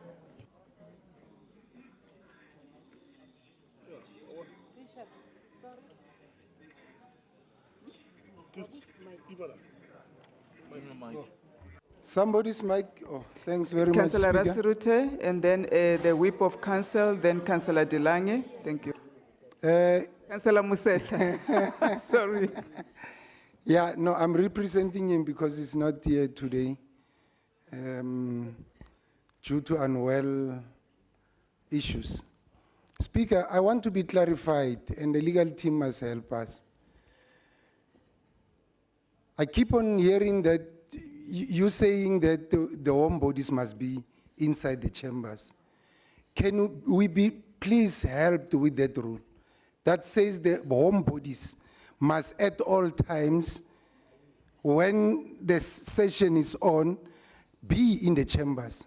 Somebody's mic, oh, thanks very much, Councillor Speaker. Rasirute, and then the whip of council, then Councillor Delange. Thank you. Councillor Musetla, sorry. Yeah, no, I'm representing him because he's not here today due to unwell issues. Speaker, I want to be clarified, and the legal team must help us. I keep on hearing that you saying that the home bodies must be inside the chambers. Can we be please helped with that rule that says the home bodies must at all times, when the session is on, be in the chambers?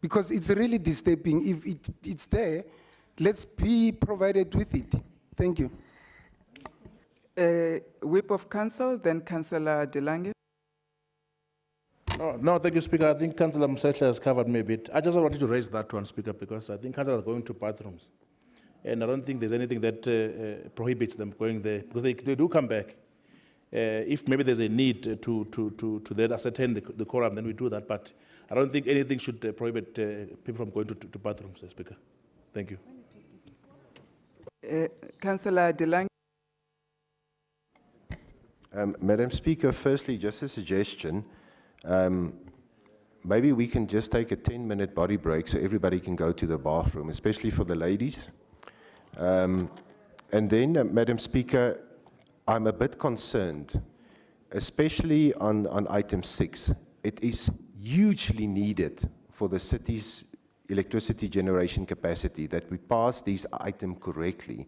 Because it's really disturbing. If it's there, let's be provided with it. Thank you. Whip of council, then Councillor Delange. Oh, no, thank you, Speaker. I think Councillor Musetla has covered me a bit. I just wanted to raise that one, Speaker, because I think councillors are going to bathrooms. And I don't think there's anything that prohibits them going there, because they do come back. If maybe there's a need to then ascertain the quorum, then we do that. But I don't think anything should prohibit people from going to bathrooms, Speaker. Thank you. Councillor Delange. Madam Speaker, firstly, just a suggestion. Maybe we can just take a 10-minute body break so everybody can go to the bathroom, especially for the ladies. And then, Madam Speaker, I'm a bit concerned, especially on item 6. It is hugely needed for the city's electricity generation capacity that we pass these items correctly.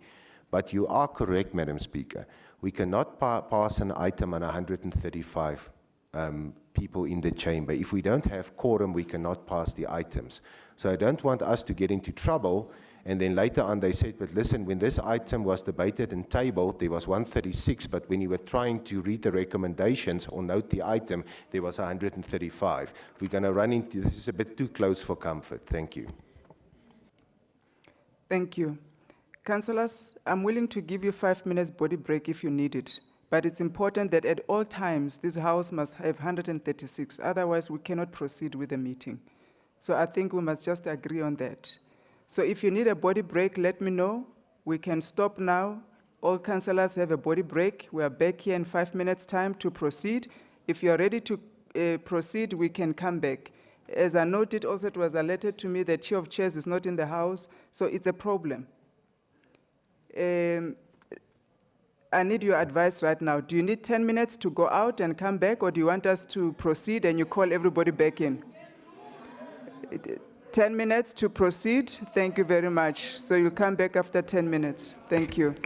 But you are correct, Madam Speaker. We cannot pass an item on 135 people in the chamber. If we don't have quorum, we cannot pass the items. So I don't want us to get into trouble. And then later on they said, but listen, when this item was debated and tabled, there was 136, but when you were trying to read the recommendations or note the item, there was 135. We're going to run into, this is a bit too close for comfort. Thank you. Thank you. Councillors, I'm willing to give you 5 minutes body break if you need it, but it's important that at all times, this House must have 136, otherwise we cannot proceed with the meeting. So I think we must just agree on that. So if you need a body break, let me know. We can stop now. All councillors have a body break. We are back here in 5 minutes' time to proceed. If you are ready to proceed, we can come back. As I noted, also it was alerted to me that Chair of Chairs is not in the House, so it's a problem. I need your advice right now. Do you need 10 minutes to go out and come back, or do you want us to proceed and you call everybody back in? 10 minutes to proceed. Thank you very much. So you'll come back after 10 minutes. Thank you.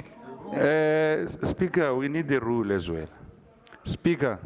Speaker, we need the rule as well. Speaker.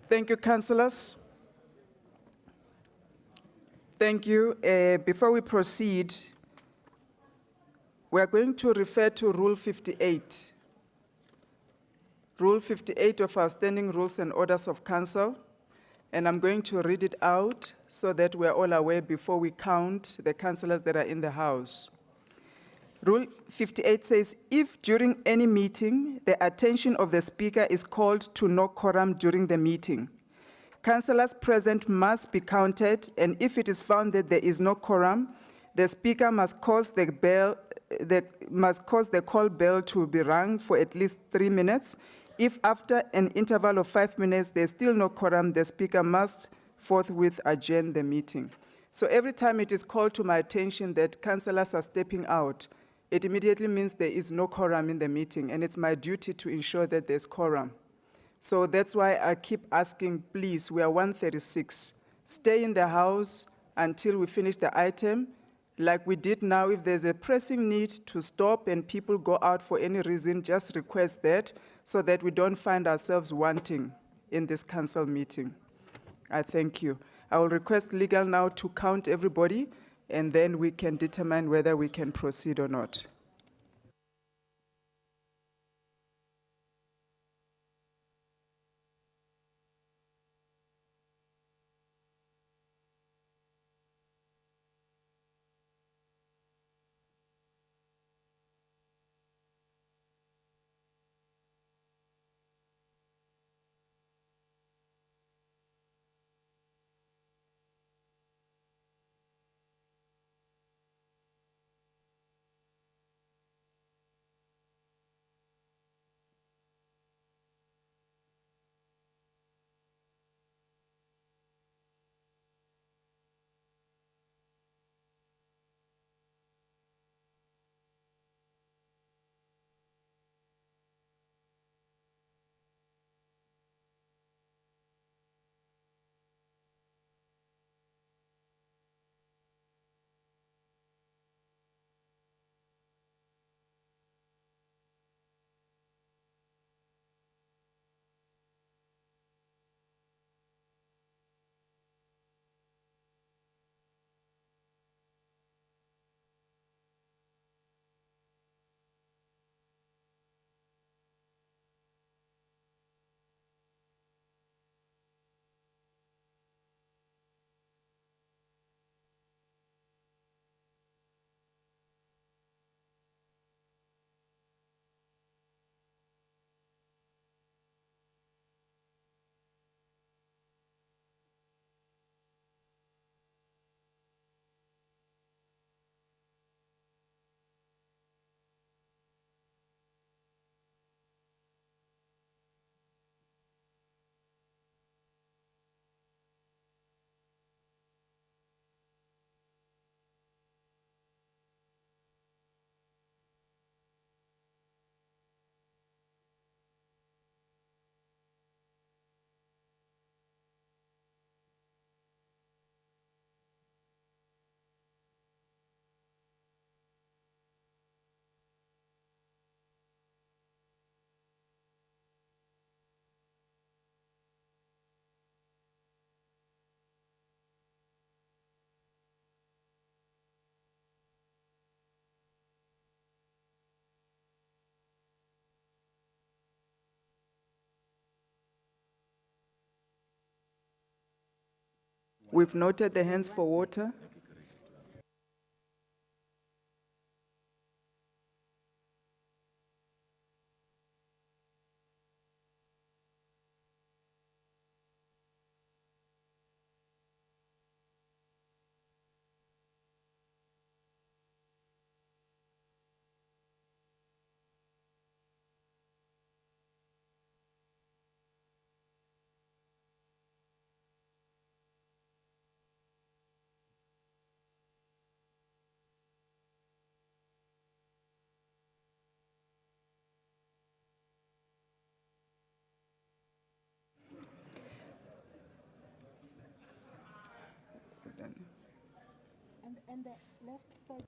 Thank you, councillors. Thank you. Before we proceed, we are going to refer to Rule 58. Rule 58 of our Standing Rules and Orders of Council, and I'm going to read it out so that we're all aware before we count the councillors that are in the House. Rule 58 says, if during any meeting, the attention of the speaker is called to no quorum during the meeting, councillors present must be counted, and if it is found that there is no quorum, the speaker must cause the call bell to be rung for at least 3 minutes. If after an interval of 5 minutes there's still no quorum, the speaker must forthwith adjourn the meeting. So every time it is called to my attention that councillors are stepping out, it immediately means there is no quorum in the meeting, and it's my duty to ensure that there's quorum. So that's why I keep asking, please, we are 136. Stay in the House until we finish the item. Like we did now, if there's a pressing need to stop and people go out for any reason, just request that so that we don't find ourselves wanting in this council meeting. I thank you. I will request legal now to count everybody, and then we can determine whether we can proceed or not. We've noted the hands for water. And the left side.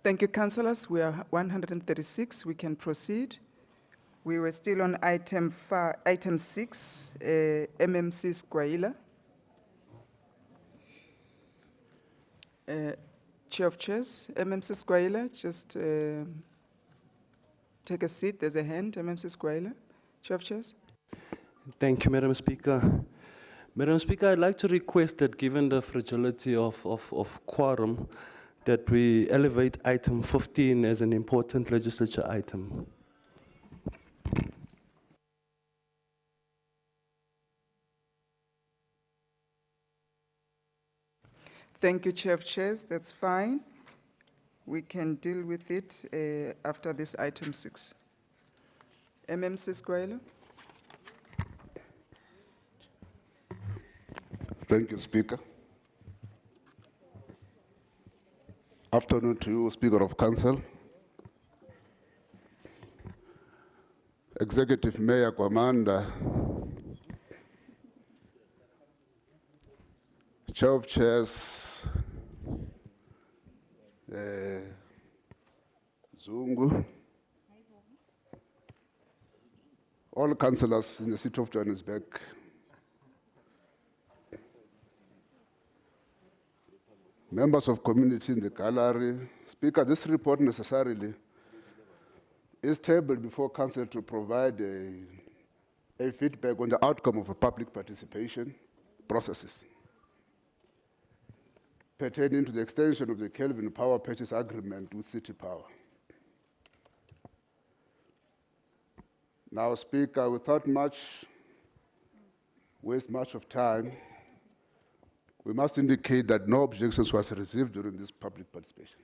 Thank you, councillors. We are 136. We can proceed. We were still on item 6, MMC Squaila. Chair of Chairs, MMC Squaila, just take a seat. There's a hand, MMC Squaila. Chair of Chairs. Thank you, Madam Speaker. Madam Speaker, I'd like to request that given the fragility of quorum, that we elevate item 15 as an important legislature item. Thank you, Chair of Chairs. That's fine. We can deal with it after this item 6. MMC Squaila. Thank you, Speaker. Afternoon to you, Speaker of Council. Executive Mayor Kwamanda, Chair of Chairs, Zungu, all councillors in the city of Johannesburg, members of community in the gallery. Speaker, this report necessarily is tabled before council to provide a feedback on the outcome of a public participation processes pertaining to the extension of the Kelvin Power Purchase Agreement with City Power. Now, Speaker, without waste much of time, we must indicate that no objections was received during this public participation.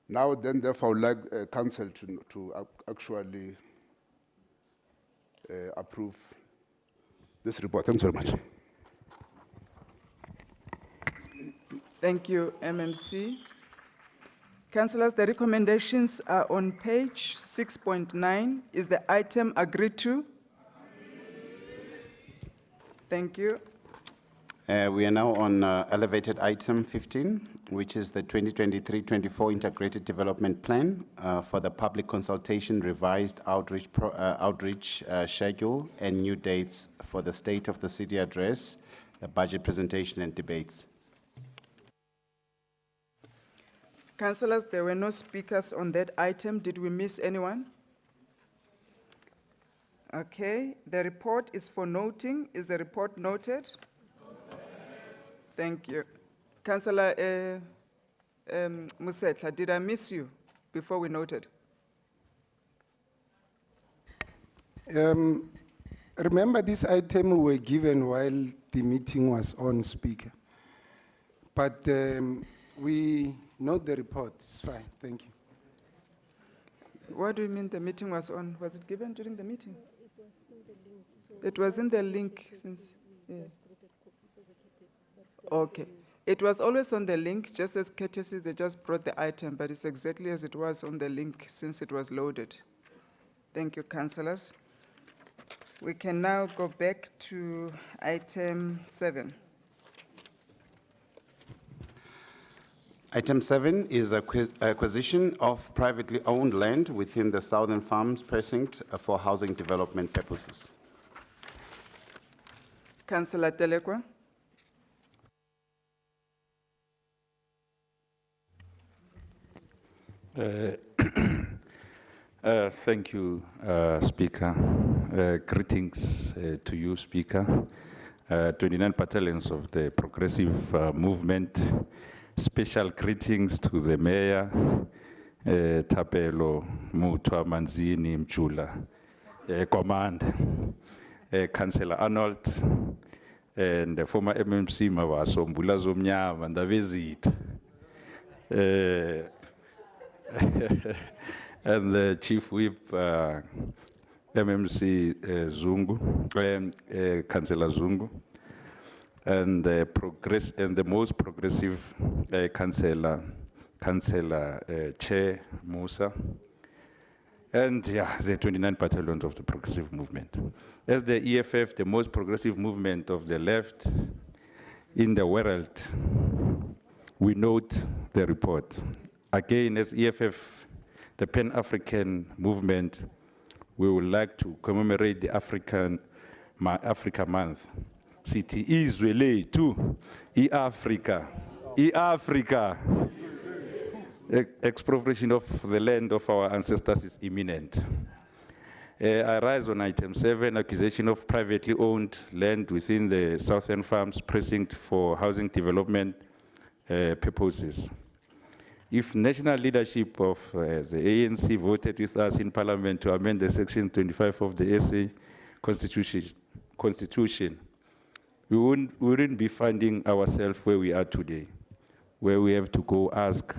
Now then, therefore, I would like council to actually approve this report. Thanks very much. Thank you, MMC. Councillors, the recommendations are on page 6.9. Is the item agreed to? Thank you. We are now on elevated item 15, which is the 2023-24 Integrated Development Plan for the public consultation, revised outreach schedule, and new dates for the State of the City address, the budget presentation and debates. Councillors, there were no speakers on that item. Did we miss anyone? Okay, the report is for noting. Is the report noted? Thank you. Councillor Musetla, did I miss you before we noted? Remember, this item were given while the meeting was on, Speaker. But we note the report. It's fine. Thank you. What do you mean the meeting was on? Was it given during the meeting? It was in the link since. Yeah. Okay. It was always on the link, just as courtesy, they just brought the item, but it's exactly as it was on the link since it was loaded. Thank you, councillors. We can now go back to item 7. Item 7 is acquisition of privately owned land within the Southern Farms precinct for housing development purposes. Councillor Telekwa. Thank you, Speaker. Greetings to you, Speaker. 29 battalions of the Progressive Movement. Special greetings to the Mayor, Tapelo, Mutwa, Manzini, Mchula, Command, Councillor Arnold, and the former MMC Mawaso, Mbula Zomnyama, and the visit. And the Chief Whip, MMC Zungu, Councillor Zungu, and the most progressive Councillor Chair Musa, and yeah, the 29 battalions of the Progressive Movement. As the EFF, the most progressive movement of the left in the world, we note the report. Again, as EFF, the Pan-African movement, we would like to commemorate the Africa Month. City Israeli too, Africa. Expropriation of the land of our ancestors is imminent. I rise on item 7, acquisition of privately owned land within the Southern Farms precinct for housing development purposes. If national leadership of the ANC voted with us in Parliament to amend the Section 25 of the SA Constitution, we wouldn't be finding ourselves where we are today, where we have to go ask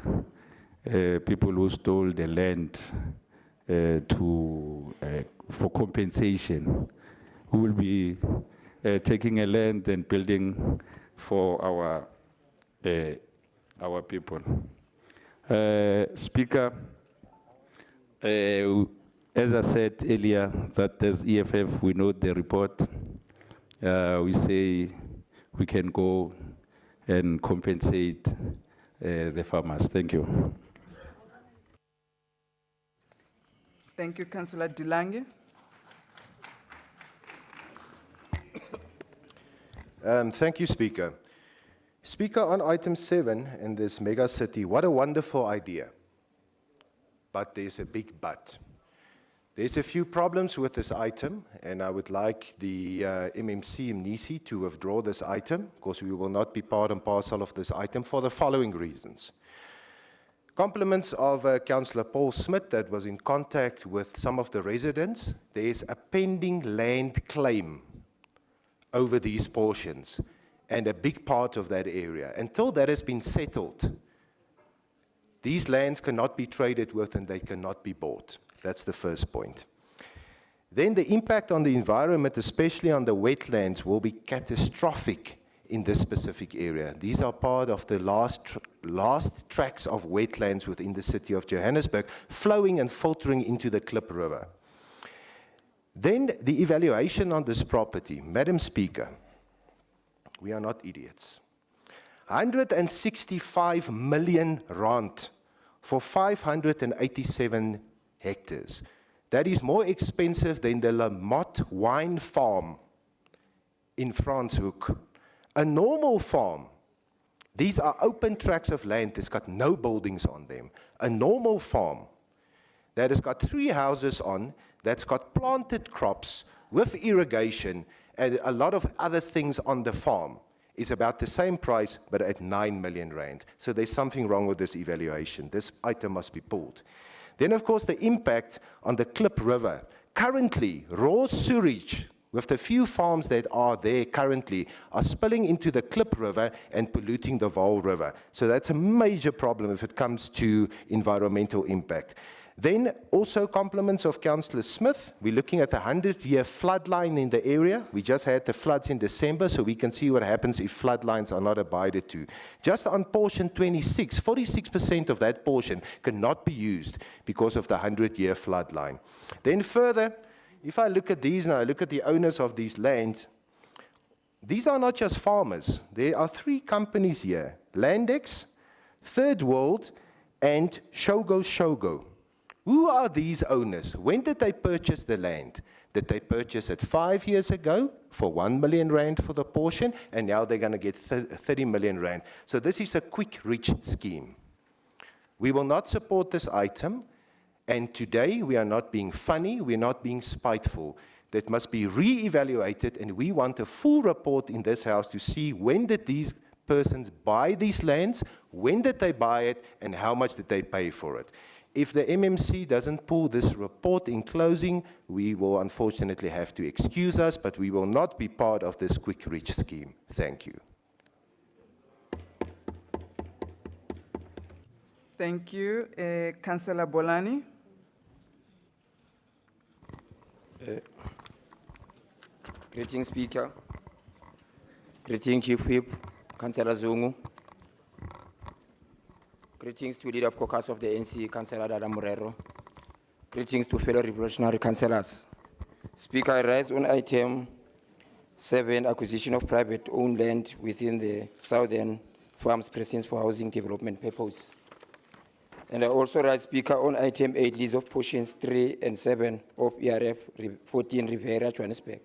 people who stole the land for compensation, who will be taking a land and building for our people. Speaker, as I said earlier, that as EFF, we note the report. We say we can go and compensate the farmers. Thank you. Thank you, Councillor Dilange. Thank you, Speaker. Speaker, on item 7 in this mega city, what a wonderful idea. But there's a big but. There's a few problems with this item, and I would like the MMC Mnisi to withdraw this item, because we will not be part and parcel of this item for the following reasons. Compliments of Councillor Paul Smith that was in contact with some of the residents. There's a pending land claim over these portions and a big part of that area. Until that has been settled, these lands cannot be traded with and they cannot be bought. That's the first point. Then the impact on the environment, especially on the wetlands, will be catastrophic in this specific area. These are part of the last tracts of wetlands within the city of Johannesburg, flowing and filtering into the Klip River. Then the evaluation on this property. Madam Speaker, we are not idiots. 165 million rand for 587 hectares. That is more expensive than the Lamotte wine farm in Franshoek. A normal farm, these are open tracts of land that's got no buildings on them. A normal farm that has got 3 houses on, that's got planted crops with irrigation and a lot of other things on the farm is about the same price, but at 9 million rand. So there's something wrong with this evaluation. This item must be pulled. Then, of course, the impact on the Klip River. Currently, raw sewage with the few farms that are there currently are spilling into the Klip River and polluting the Vaal River. So that's a major problem if it comes to environmental impact. Then also compliments of Councillor Smith. We're looking at a 100-year floodline in the area. We just had the floods in December, so we can see what happens if floodlines are not abided to. Just on portion 26, 46% of that portion cannot be used because of the 100-year floodline. Then further, if I look at these now, I look at the owners of these lands, these are not just farmers. There are 3 companies here, Landex, Third World, and Shogo. Who are these owners? When did they purchase the land? Did they purchase it 5 years ago for 1 million rand for the portion, and now they're going to get 30 million rand? So this is a quick rich scheme. We will not support this item, and today we are not being funny, we're not being spiteful. That must be re-evaluated, and we want a full report in this house to see when did these persons buy these lands, when did they buy it, and how much did they pay for it. If the MMC doesn't pull this report in closing, we will unfortunately have to excuse us, but we will not be part of this quick reach scheme. Thank you. Thank you. Councillor Bolani. Greetings, Speaker. Greetings, Chief Whip, Councillor Zungu. Greetings to Leader of Caucus of the ANC, Councillor Dada Morero. Greetings to fellow revolutionary councillors. Speaker, I rise on item 7, acquisition of private-owned land within the Southern farms precincts for housing development purpose. And I also rise, Speaker, on item 8, lease of portions 3 and 7 of ERF 14 Rivera, Johannesburg.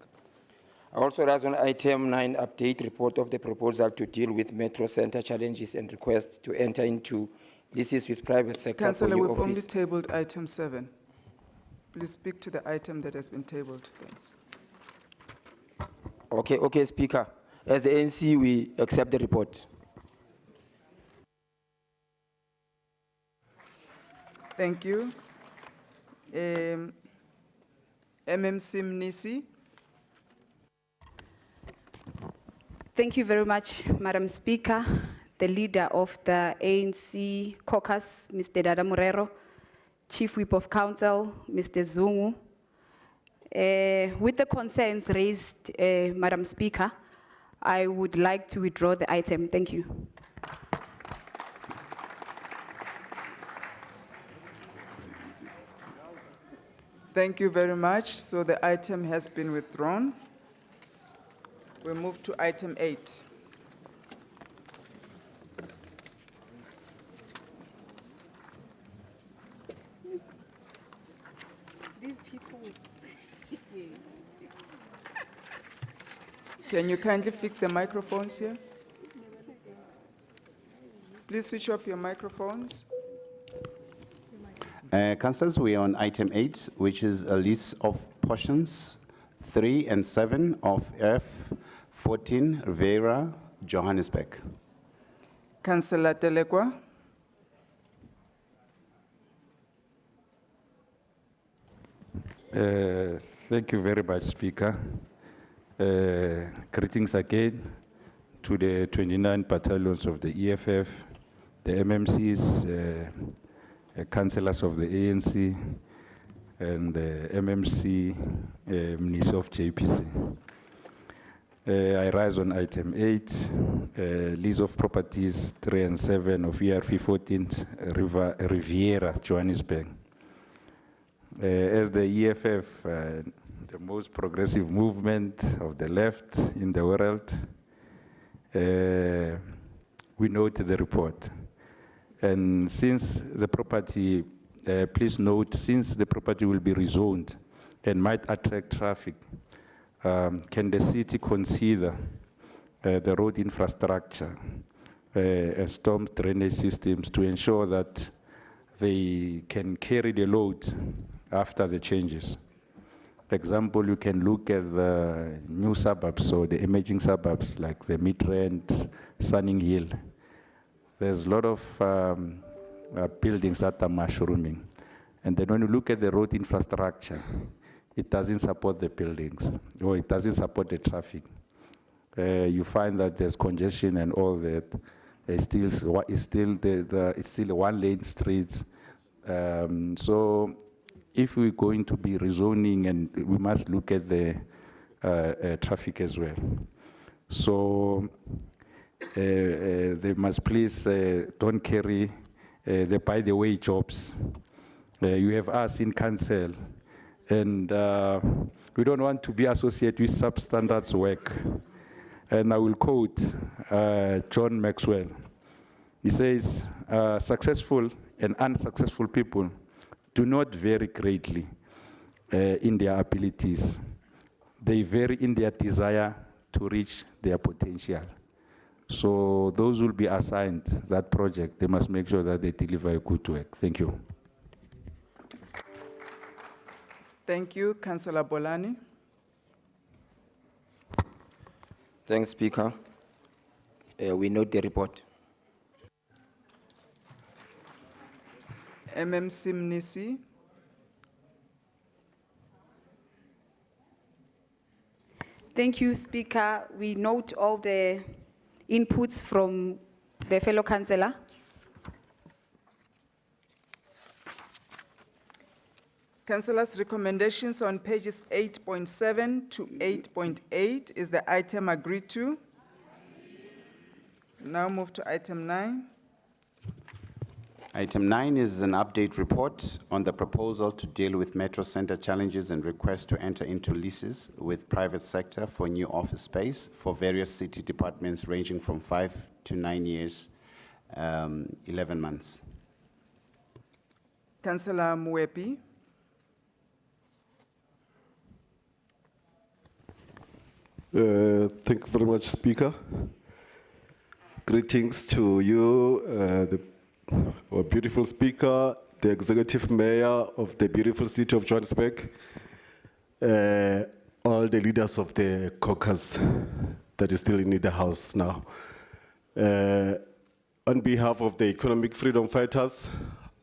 I also rise on item 9, update report of the proposal to deal with Metro Center challenges and request to enter into leases with private sector Councillor, for new we've only office. tabled item 7. Please speak to the item that has been tabled. Thanks. Okay, Speaker. As the ANC, we accept the report. Thank you. MMC Mnisi. Thank you very much, Madam Speaker. The leader of the ANC Caucus, Mr. Dada Morero, Chief Whip of Council, Mr. Zungu. With the concerns raised, Madam Speaker, I would like to withdraw the item. Thank you. Thank you very much. So the item has been withdrawn. We move to item 8. These people. Can you kindly fix the microphones here? Please switch off your microphones. Councillors, we are on item 8, which is a list of portions 3 and 7 of F14 Rivera, Johannesburg. Councillor Telekwa. Thank you very much, Speaker. Greetings again to the 29 battalions of the EFF, the MMCs, councillors of the ANC, and the MMC Minister of JPC. I rise on item 8, lease of properties 3 and 7 of ERF 14 Riviera, Johannesburg. As the EFF, the most progressive movement of the left in the world, we note the report. And since the property, please note, since the property will be rezoned and might attract traffic, can the city consider the road infrastructure and storm drainage systems to ensure that they can carry the load after the changes? For example, you can look at the new suburbs or the emerging suburbs like the Midrand, Sunning Hill. There's a lot of buildings that are mushrooming. And then when you look at the road infrastructure, it doesn't support the buildings, or it doesn't support the traffic. You find that there's congestion and all that. It's still one-lane streets. So if we're going to be rezoning, and we must look at the traffic as well. So they must please don't carry the by-the-way jobs. You have us in council, and we don't want to be associated with substandards work. And I will quote John Maxwell. He says, successful and unsuccessful people do not vary greatly in their abilities. They vary in their desire to reach their potential. So those will be assigned that project. They must make sure that they deliver good work. Thank you. Thank you, Councillor Bolani. Thanks, Speaker. We note the report. MMC Mnisi. Thank you, Speaker. We note all the inputs from the fellow councillor. Councillors' recommendations on pages 8.7 to 8.8. Is the item agreed to? Now move to item 9. Item 9 is an update report on the proposal to deal with Metro Center challenges and request to enter into leases with private sector for new office space for various city departments ranging from 5 to 9 years 11 months. Councillor Mwepi. Thank you very much, Speaker. Greetings to you, our beautiful Speaker, the Executive Mayor of the beautiful city of Johannesburg, all the leaders of the caucus that is still in the House now. On behalf of the economic freedom fighters,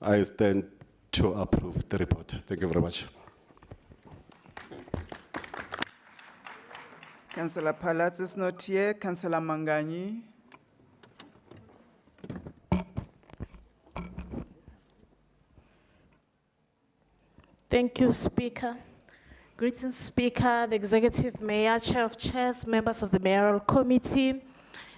I stand to approve the report. Thank you very much. Councillor Palatz is not here. Councillor Manganyi. Thank you, Speaker. Greetings, Speaker, the Executive Mayor, Chair of Chairs, members of the Mayoral Committee,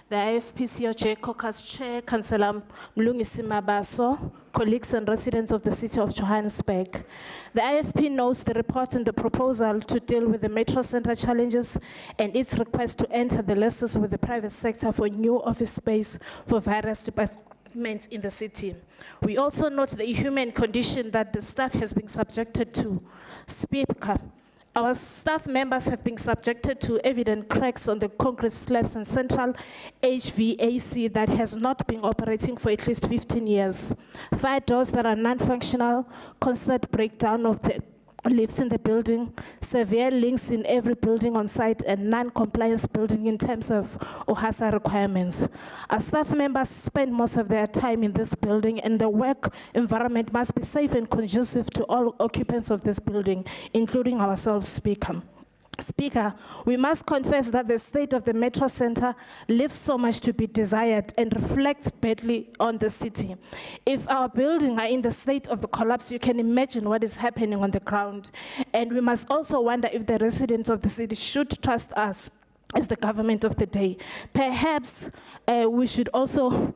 the IFP-COJ Caucus Chair, Councillor Mlungisi Mabaso, colleagues and residents of the city of Johannesburg. The IFP knows the report and the proposal to deal with the Metro Centre challenges and its request to enter the leases with the private sector for new office space for various departments in the city. We also note the inhuman condition that the staff has been subjected to. Speaker, our staff members have been subjected to evident cracks on the concrete slabs and central HVAC that has not been operating for at least 15 years. Fire doors that are non-functional, constant breakdown of the lifts in the building, severe links in every building on site, and non-compliance building in terms of OHASA requirements. Our staff members spend most of their time in this building, and the work environment must be safe and conducive to all occupants of this building, including ourselves, Speaker. Speaker, we must confess that the state of the Metro Centre leaves so much to be desired and reflects badly on the city. If our buildings are in the state of the collapse, you can imagine what is happening on the ground. And we must also wonder if the residents of the city should trust us as the government of the day. Perhaps we should also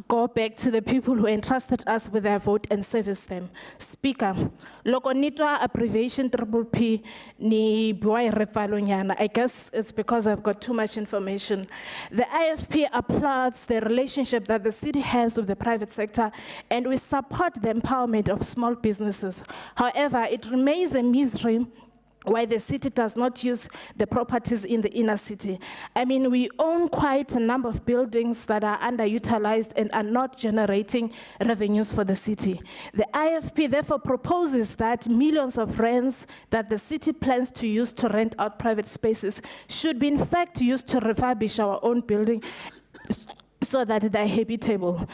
go back to the people who entrusted us with their vote and service them. Speaker, loko nitwa abbreviation P ni biwa refalonyana. I guess it's because I've got too much information. The IFP applauds the relationship that the city has with the private sector, and we support the empowerment of small businesses. However, it remains a mystery why the city does not use the properties in the inner city. I mean, we own quite a number of buildings that are underutilized and are not generating revenues for the city. The IFP therefore proposes that millions of rents that the city plans to use to rent out private spaces should be in fact used to refurbish our own building so that they're habitable.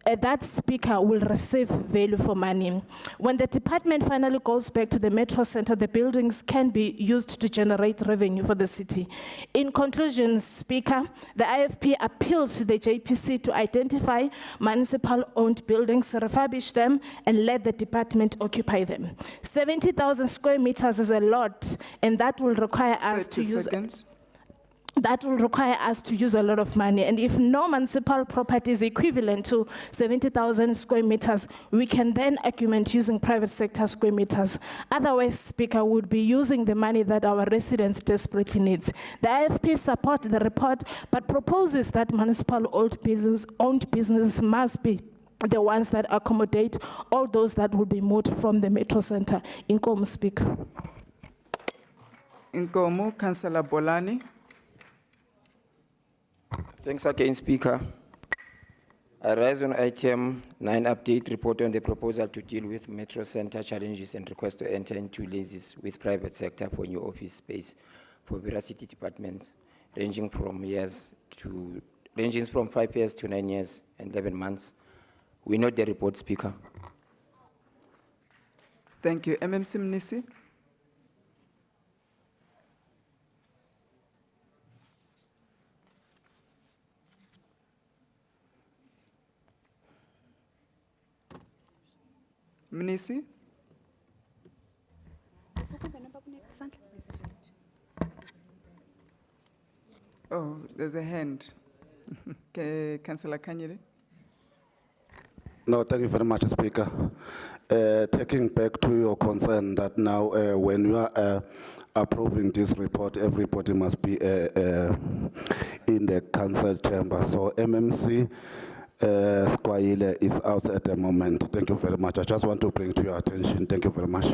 That Speaker will receive value for money. When the department finally goes back to the Metro Centre, the buildings can be used to generate revenue for the city. In conclusion, Speaker, the IFP appeals to the JPC to identify municipal-owned buildings, refurbish them, and let the department occupy them. 70,000 square meters is a lot, and that will require us to use... That will require us to use a lot of money. And if no municipal property is equivalent to 70,000 square meters, we can then augment using private sector square meters. Otherwise, Speaker, would be using the money that our residents desperately need. The IFP supports the report, but proposes that municipal owned businesses must be the ones that accommodate all those that will be moved from the Metro Centre. Inkomo, Speaker. Inkomo, Councillor Bolani. Thanks again, Speaker. I rise on item 9, update report on the proposal to deal with Metro Centre challenges and request to enter into leases with private sector for new office space for various city departments, ranging from 5 years to 9 years and 11 months. We note the report, Speaker. Thank you. MMC Mnisi. Mnisi? Oh, there's a hand. Okay, Councillor Kanyere. No, thank you very much, Speaker. Taking back to your concern that now when you are approving this report, everybody must be in the council chamber. So MMC Squaile is out at the moment. Thank you very much. I just want to bring to your attention. Thank you very much.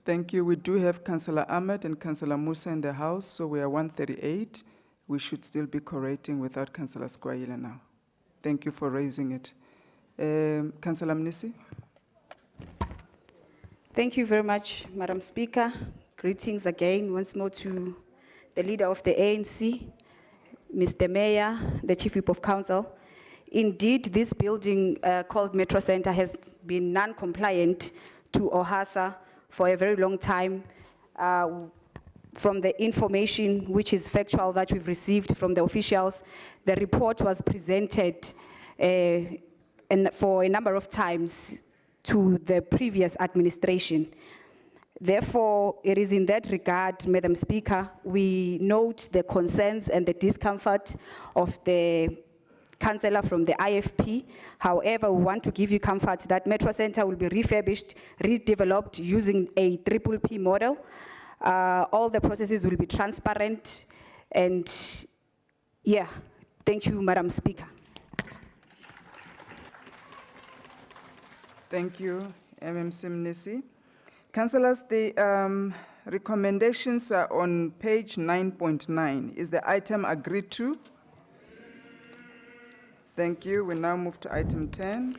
Thank you. We do have Councillor Ahmed and Councillor Musa in the house, so we are 138. We should still be correcting without Councillor Squaile now. Thank you for raising it. Councillor Mnisi. Thank you very much, Madam Speaker. Greetings again once more to the leader of the ANC, Mr. Mayor, the Chief Whip of Council. Indeed, this building called Metro Center has been non-compliant to OHASA for a very long time. From the information which is factual that we've received from the officials, the report was presented for a number of times to the previous administration. Therefore, it is in that regard, Madam Speaker, we note the concerns and the discomfort of the councillor from the IFP. However, we want to give you comfort that Metro Center will be refurbished, redeveloped using a PPP model. All the processes will be transparent, and yeah, thank you, Madam Speaker. Thank you, MMC Mnisi. Councillors, the recommendations are on page 9.9. Is the item agreed to? Thank you. We now move to item 10.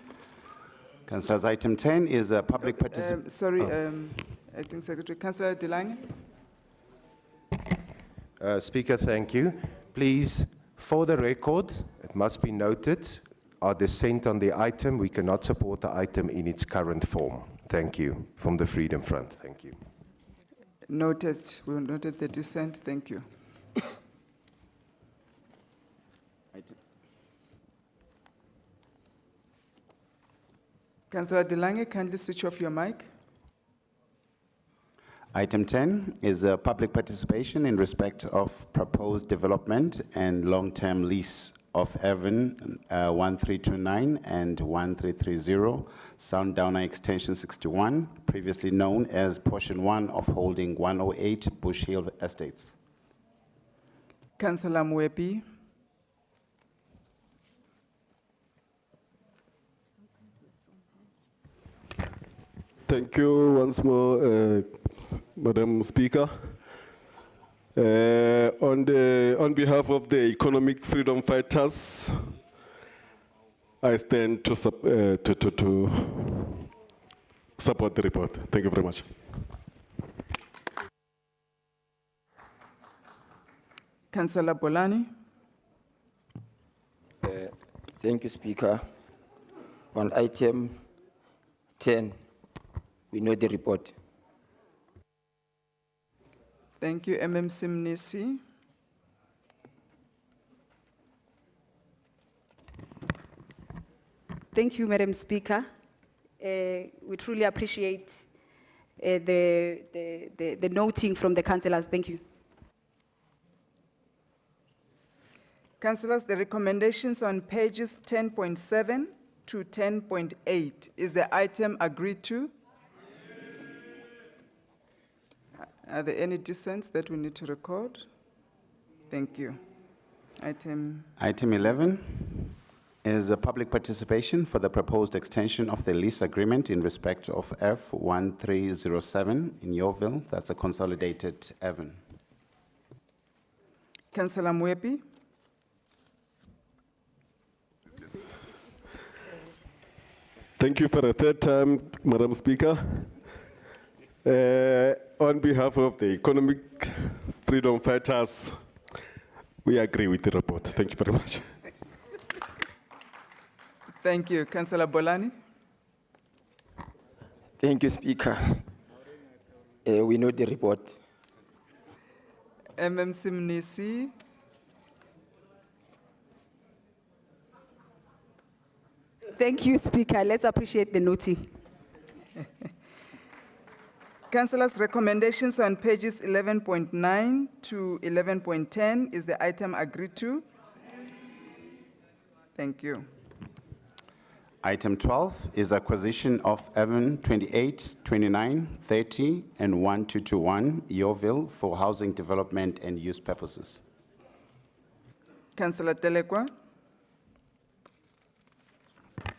Councillors, item 10 is a public participation. Sorry, Acting Secretary. Councillor De Lange. Speaker, thank you. Please, for the record, it must be noted, our dissent on the item, we cannot support the item in its current form. Thank you. From the Freedom Front, thank you. Noted. We noted the dissent. Thank you. Councillor De Lange, kindly switch off your mic. Item 10 is a public participation in respect of proposed development and long-term lease of Evan 1329 and 1330, Sundowner Extension 61, previously known as Portion 1 of Holding 108 Bush Hill Estates. Councillor Mwepi. Thank you once more, Madam Speaker. On behalf of the economic freedom fighters, I stand to support the report. Thank you very much. Councillor Bolani. Thank you, Speaker. On item 10, we know the report. Thank you, MMC Mnisi. Thank you, Madam Speaker. We truly appreciate the noting from the councillors. Thank you. Councillors, the recommendations on pages 10.7 to 10.8, is the item agreed to? Are there any dissents that we need to record? Thank you. Item 11 is a public participation for the proposed extension of the lease agreement in respect of F1307 in Yeoville. That's a consolidated Evan. Councillor Mwepi. Thank you for the third time, Madam Speaker. On behalf of the economic freedom fighters, we agree with the report. Thank you very much. Thank you. Councillor Bolani. Thank you, Speaker. We know the report. MMC Mnisi. Thank you, Speaker. Let's appreciate the noting. Councillors, recommendations on pages 11.9 to 11.10, is the item agreed to? Thank you. Item 12 is acquisition of Evan 28, 29, 30, and 1221 Yeoville for housing development and use purposes. Councillor Telekwa.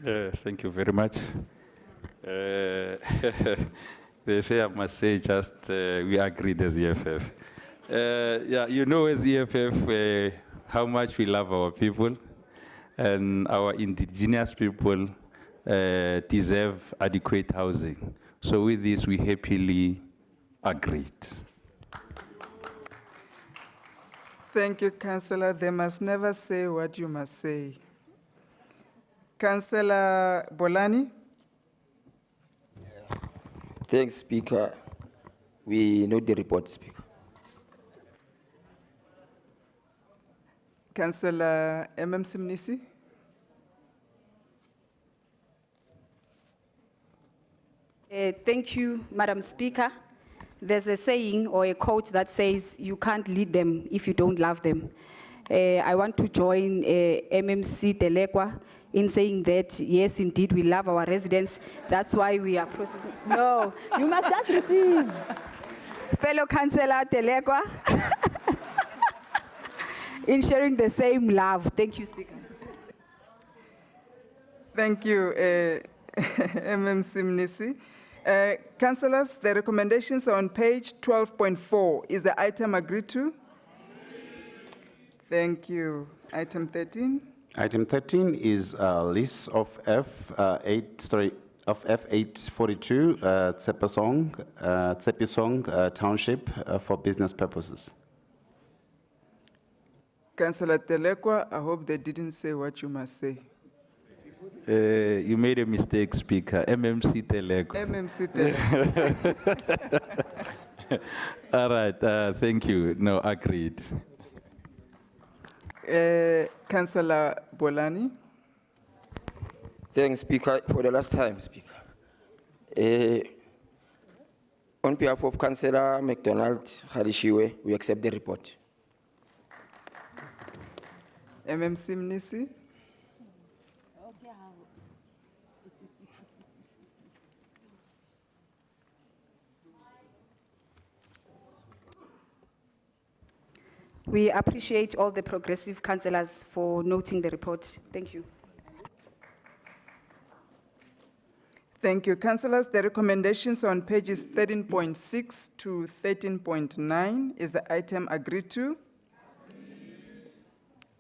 Thank you very much. They say I must say just we agreed as EFF. Yeah, you know as EFF how much we love our people, and our indigenous people deserve adequate housing. So with this, we happily agreed. Thank you, Councillor. They must never say what you must say. Councillor Bolani? Thanks, Speaker. We note the report, Speaker. Councillor Simnisi? Thank you, Madam Speaker. There's a saying or a quote that says, you can't lead them if you don't love them. I want to join MMC Telekwa in saying that, yes, indeed, we love our residents. That's why we are processing. No, you must just receive. Fellow Councillor Telekwa, in sharing the same love. Thank you, Speaker. Thank you, Simnisi. Councillors, the recommendations are on page 12.4. Is the item agreed to? Thank you. Item 13. Item 13 is a lease of F842 Tsepesong Township for business purposes. Councillor Telekwa, I hope they didn't say what you must say. You made a mistake, Speaker. MMC Teleko. MMC Teleko. All right, thank you. No, agreed. Councillor Bolani? Thanks, Speaker, for the last time, Speaker. On behalf of Councillor McDonald Harishiwe, we accept the report. MMC Mnisi? We appreciate all the progressive councillors for noting the report. Thank you. Thank you, councillors. The recommendations on pages 13.6 to 13.9, is the item agreed to?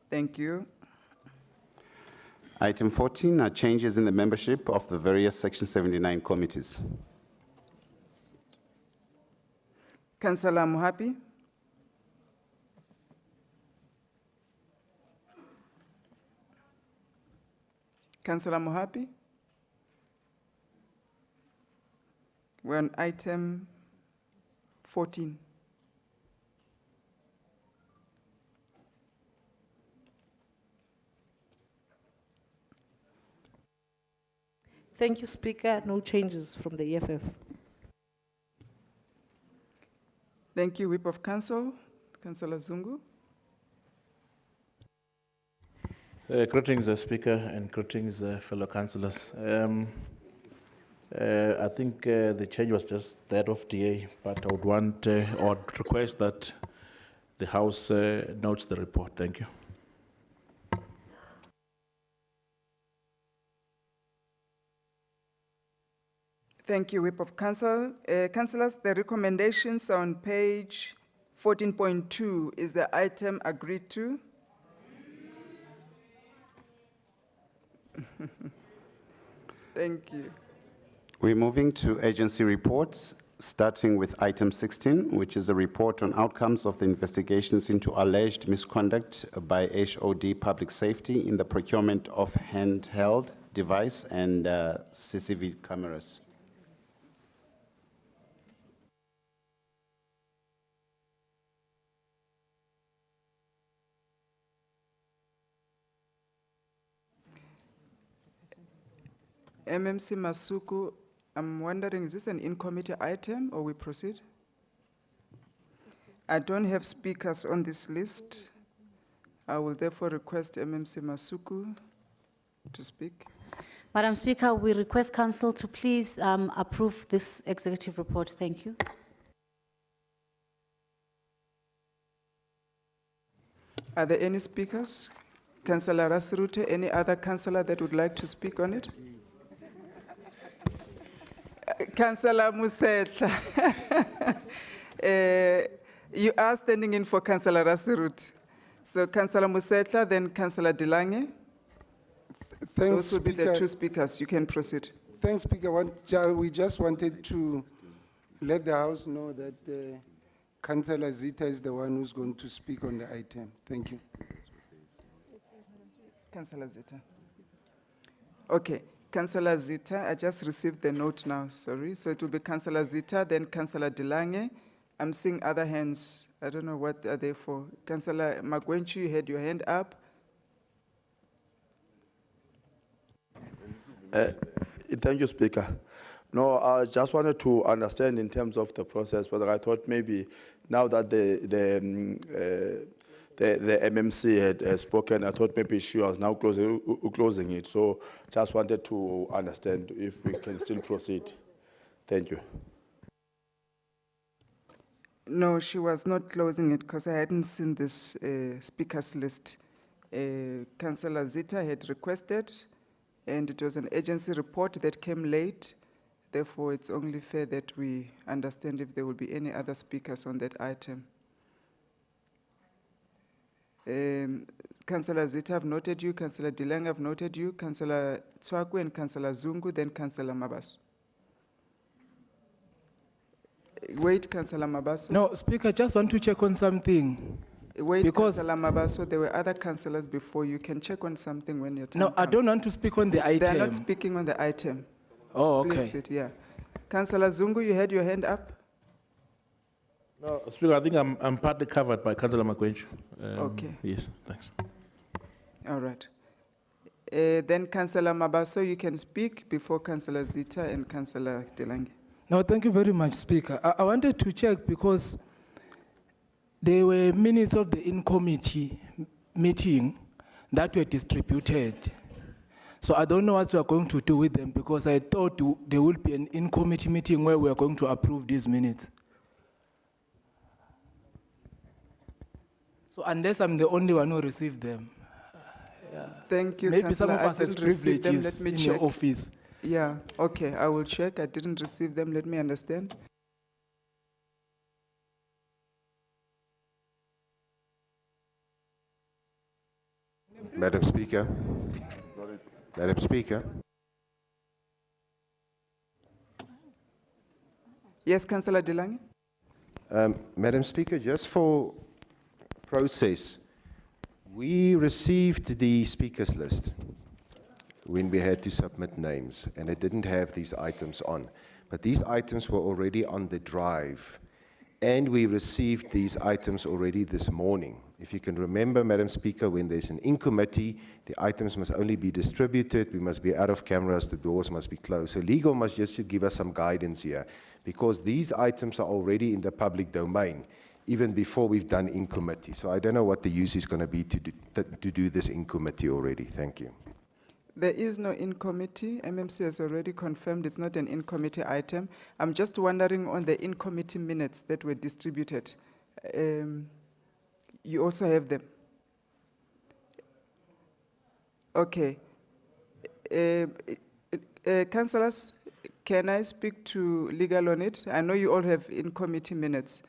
Thank you. Item 14 are changes in the membership of the various Section 79 committees. Councillor Mohapi? Councillor Mohapi? We're on item 14. Thank you, Speaker. No changes from the EFF. Thank you, Whip of Council. Councillor Zungu. Greetings, Speaker, and greetings, fellow councillors. I think the change was just that of DA, but I would want or request that the House notes the report. Thank you. Thank you, Whip of Council. Councillors, the recommendations on page 14.2, is the item agreed to? Thank you. We're moving to agency reports, starting with item 16, which is a report on outcomes of the investigations into alleged misconduct by HOD Public Safety in the procurement of handheld device and CCTV cameras. MMC Masuku, I'm wondering, is this an in-committee item or we proceed? I don't have speakers on this list. I will therefore request MMC Masuku to speak. Madam Speaker, we request Council to please approve this executive report. Thank you. Are there any speakers? Councillor Rasirute, any other councillor that would like to speak on it? Councillor Musetla. You are standing in for Councillor Rasirute. So Councillor Musetla, then Councillor Dilange. Thanks, Those would be the Speaker. two speakers. You can proceed. Thanks, Speaker. We just wanted to let the House know that Councillor Zita is the one who's going to speak on the item. Thank you. Councillor Zita. Okay, Councillor Zita, I just received the note now, sorry. So it will be Councillor Zita, then Councillor Dilange. I'm seeing other hands. I don't know what are they for. Councillor Magwenchu, you had your hand up. Thank you, Speaker. No, I just wanted to understand in terms of the process, but I thought maybe now that the MMC had spoken, I thought maybe she was now closing it. So just wanted to understand if we can still proceed. Thank you. No, she was not closing it because I hadn't seen this speakers list. Councillor Zita had requested, and it was an agency report that came late. Therefore, it's only fair that we understand if there will be any other speakers on that item. Councillor Zita, I've noted you. Councillor Dilang, I've noted you. Councillor Tswaku and Councillor Zungu, then Councillor Mabaso. Wait, Councillor Mabaso. No, Speaker, just want to check on something. Wait, because Councillor Mabaso, there were other councillors before. You can check on something when your time No, comes. I don't want to speak on the item. They're not speaking on the item. Oh, okay. Please sit, yeah. Councillor Zungu, you had your hand up? No, Speaker, I think I'm partly covered by Councillor Magwenchu. Okay. Yes, thanks. All right. Then Councillor Mabaso, you can speak before Councillor Zita and Councillor Delange. No, thank you very much, Speaker. I wanted to check because there were minutes of the in-committee meeting that were distributed. So I don't know what we are going to do with them because I thought there would be an in-committee meeting where we are going to approve these minutes. So unless I'm the only one who received them. Thank you, Maybe some Councillor. of I us has didn't receive them. privileges Let me in check. your office. Yeah, okay, I will check. I didn't receive them. Let me understand. Madam Speaker. Madam Speaker. Yes, Councillor Delange? Madam Speaker, just for process, we received the speakers list when we had to submit names, and it didn't have these items on. But these items were already on the drive, and we received these items already this morning. If you can remember, Madam Speaker, when there's an in-committee, the items must only be distributed, we must be out of cameras, the doors must be closed. So legal must just give us some guidance here, because these items are already in the public domain, even before we've done in-committee. So I don't know what the use is going to be to do this in-committee already. Thank you. There is no in-committee. MMC has already confirmed it's not an in-committee item. I'm just wondering on the in-committee minutes that were distributed. You also have them? Okay. Councillors, can I speak to legal on it? I know you all have in-committee minutes.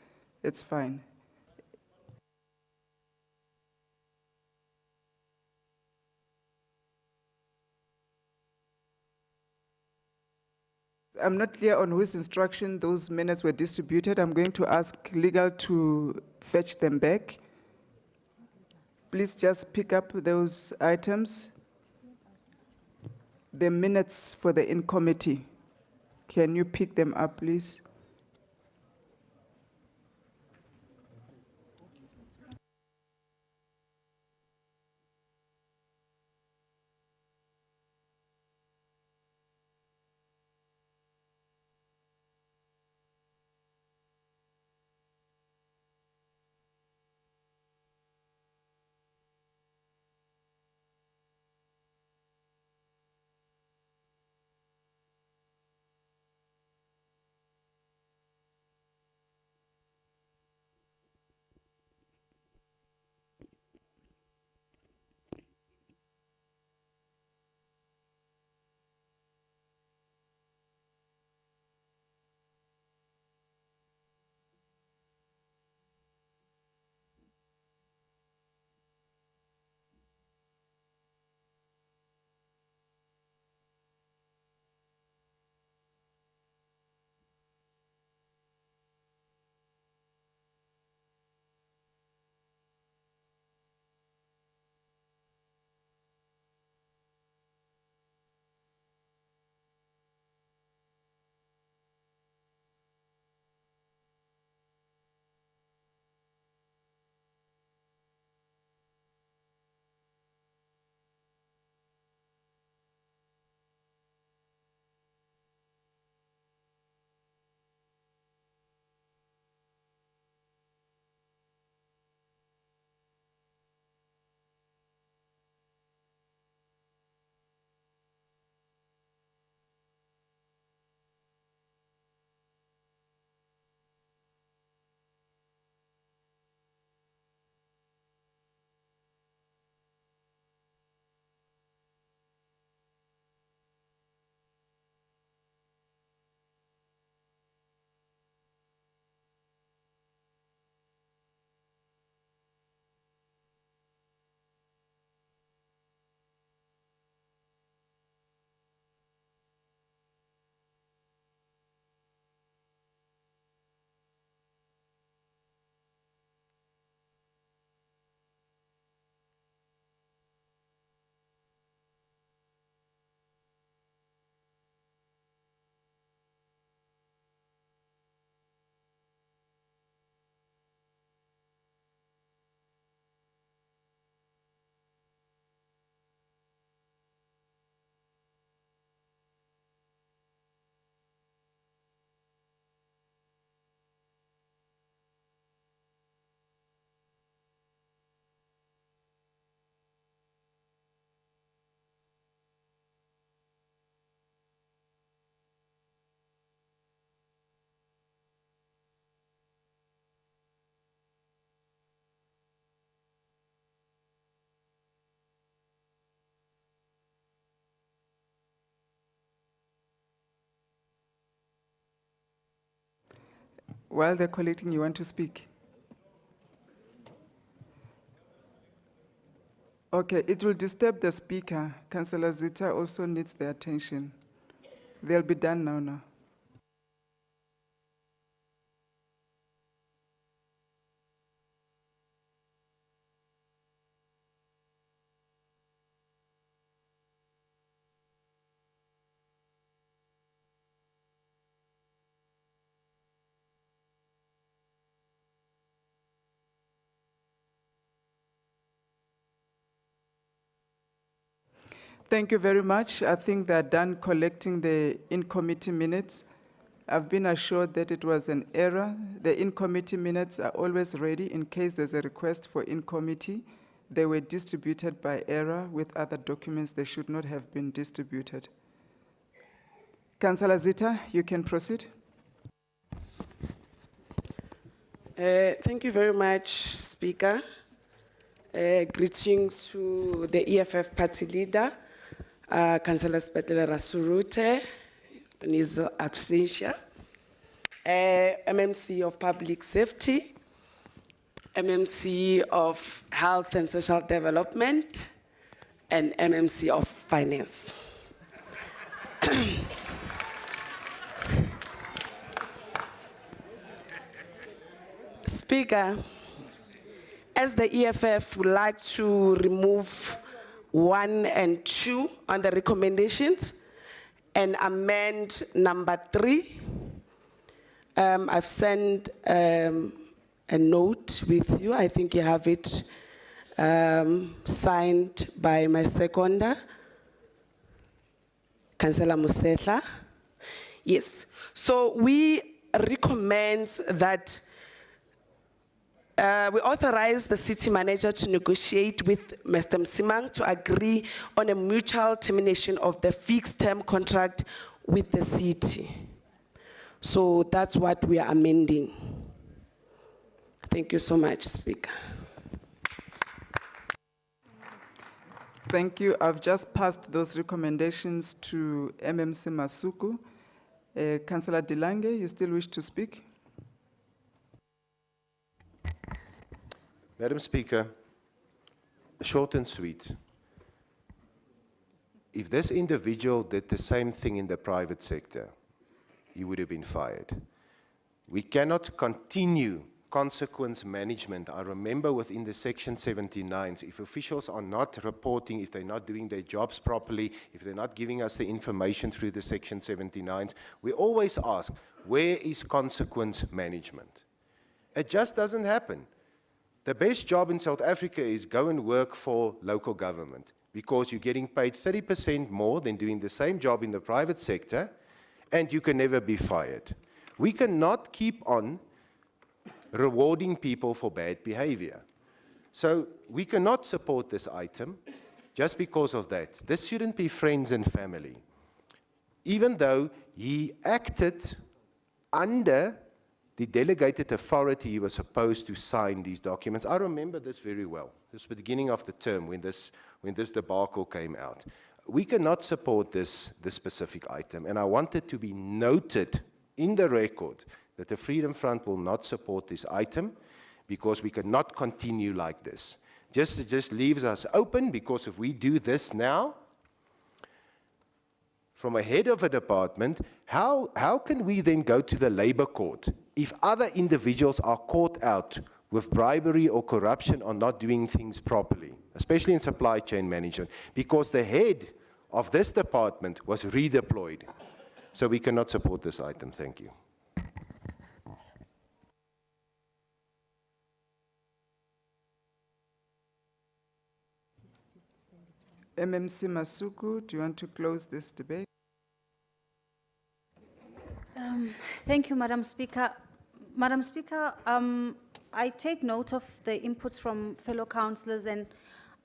It's fine. I'm not clear on whose instruction those minutes were distributed. I'm going to ask legal to fetch them back. Please just pick up those items. The minutes for the in-committee. Can you pick them up, please? While they're collecting, you want to speak? Okay, it will disturb the speaker. Councillor Zita also needs the attention. They'll be done now. Thank you very much. I think they're done collecting the in-committee minutes. I've been assured that it was an error. The in-committee minutes are always ready in case there's a request for in-committee. They were distributed by error with other documents. They should not have been distributed. Councillor Zita, you can proceed. Thank you very much, Speaker. Greetings to the EFF party leader, Councillor Spetela Rasurute, in his absentia, MMC of Public Safety, MMC of Health and Social Development, and MMC of Finance. Speaker, as the EFF would like to remove 1 and 2 on the recommendations and amend number 3, I've sent a note with you. I think you have it signed by my seconder, Councillor Musetla. Yes. So we recommend that we authorize the city manager to negotiate with Mr. Msimang to agree on a mutual termination of the fixed term contract with the city. So that's what we are amending. Thank you so much, Speaker. Thank you. I've just passed those recommendations to MMC Masuku. Councillor Dilange, you still wish to speak? Madam Speaker, short and sweet. If this individual did the same thing in the private sector, he would have been fired. We cannot continue consequence management. I remember within the Section 79s, if officials are not reporting, if they're not doing their jobs properly, if they're not giving us the information through the Section 79s, we always ask, where is consequence management? It just doesn't happen. The best job in South Africa is go and work for local government because you're getting paid 30% more than doing the same job in the private sector, and you can never be fired. We cannot keep on rewarding people for bad behavior. So we cannot support this item just because of that. This shouldn't be friends and family. Even though he acted under the delegated authority, he was supposed to sign these documents. I remember this very well. This was the beginning of the term when this debacle came out. We cannot support this specific item, and I want it to be noted in the record that the Freedom Front will not support this item because we cannot continue like this. It just leaves us open, because if we do this now, from a head of a department, how can we then go to the labor court if other individuals are caught out with bribery or corruption or not doing things properly, especially in supply chain management, because the head of this department was redeployed. So we cannot support this item. Thank you. MMC Masuku, do you want to close this debate? Thank you, Madam Speaker. Madam Speaker, I take note of the inputs from fellow councillors, and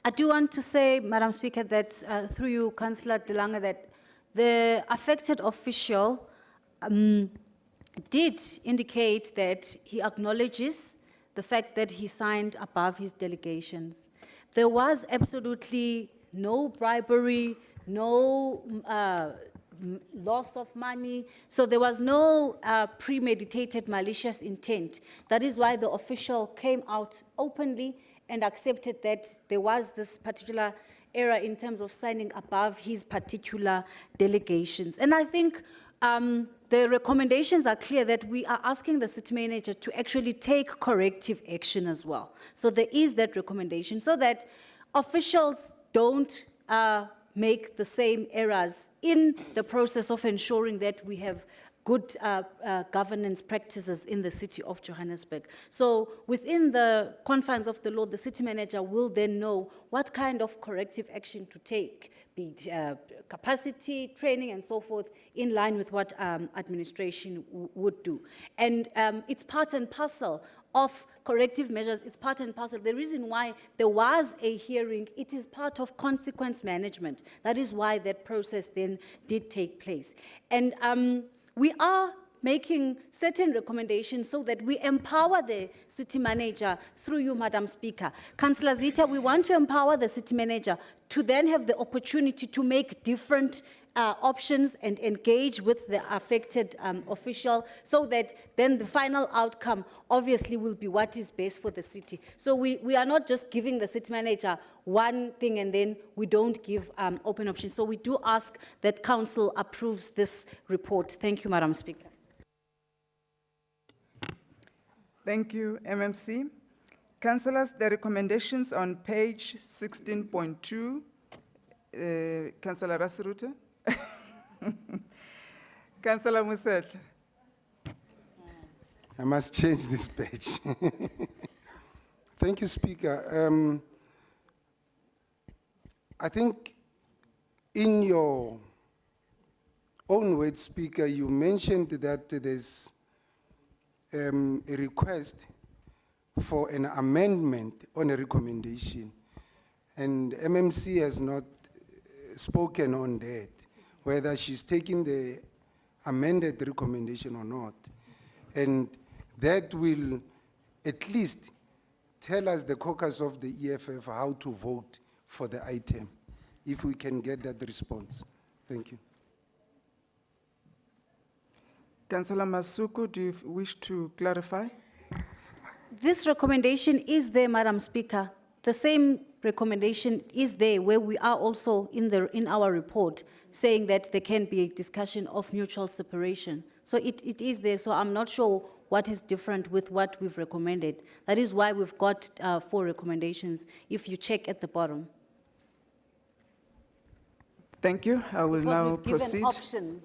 I do want to say, Madam Speaker, that through you, Councillor Delanga, that the affected official did indicate that he acknowledges the fact that he signed above his delegations. There was absolutely no bribery, no loss of money. So there was no premeditated malicious intent. That is why the official came out openly and accepted that there was this particular error in terms of signing above his particular delegations. And I think the recommendations are clear that we are asking the city manager to actually take corrective action as well. So there is that recommendation so that officials don't make the same errors in the process of ensuring that we have good governance practices in the city of Johannesburg. So within the confines of the law, the city manager will then know what kind of corrective action to take, be it capacity, training, and so forth, in line with what administration would do. And it's part and parcel of corrective measures. It's part and parcel. The reason why there was a hearing, it is part of consequence management. That is why that process then did take place. And we are making certain recommendations so that we empower the city manager through you, Madam Speaker. Councillor Zita, we want to empower the city manager to then have the opportunity to make different options and engage with the affected official so that then the final outcome obviously will be what is best for the city. So we are not just giving the city manager one thing and then we don't give open options. So we do ask that council approves this report. Thank you, Madam Speaker. Thank you, MMC. Councillors, the recommendations on page 16.2, Councillor Rasirute. Councillor Muset. I must change this page. Thank you, Speaker. I think in your own words, Speaker, you mentioned that there's a request for an amendment on a recommendation, and MMC has not spoken on that, whether she's taking the amended recommendation or not. And that will at least tell us, the caucus of the EFF, how to vote for the item, if we can get that response. Thank you. Councillor Masuku, do you wish to clarify? This recommendation is there, Madam Speaker. The same recommendation is there where we are also in our report saying that there can be a discussion of mutual separation. So it is there, so I'm not sure what is different with what we've recommended. That is why we've got 4 recommendations, if you check at the bottom. Thank you. I will now We've given proceed. options.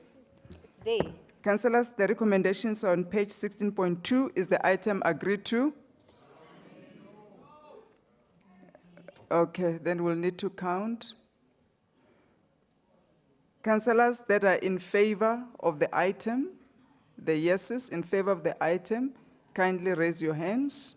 It's there. Councillors, the recommendations on page 16.2, is the item agreed to? Okay, then we'll need to count. Councillors that are in favor of the item, the yeses in favor of the item, kindly raise your hands.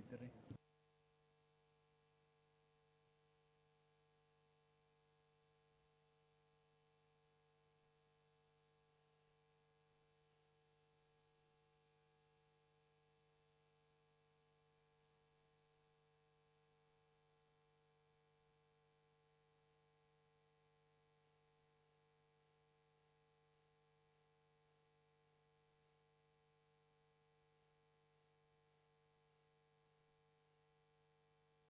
23.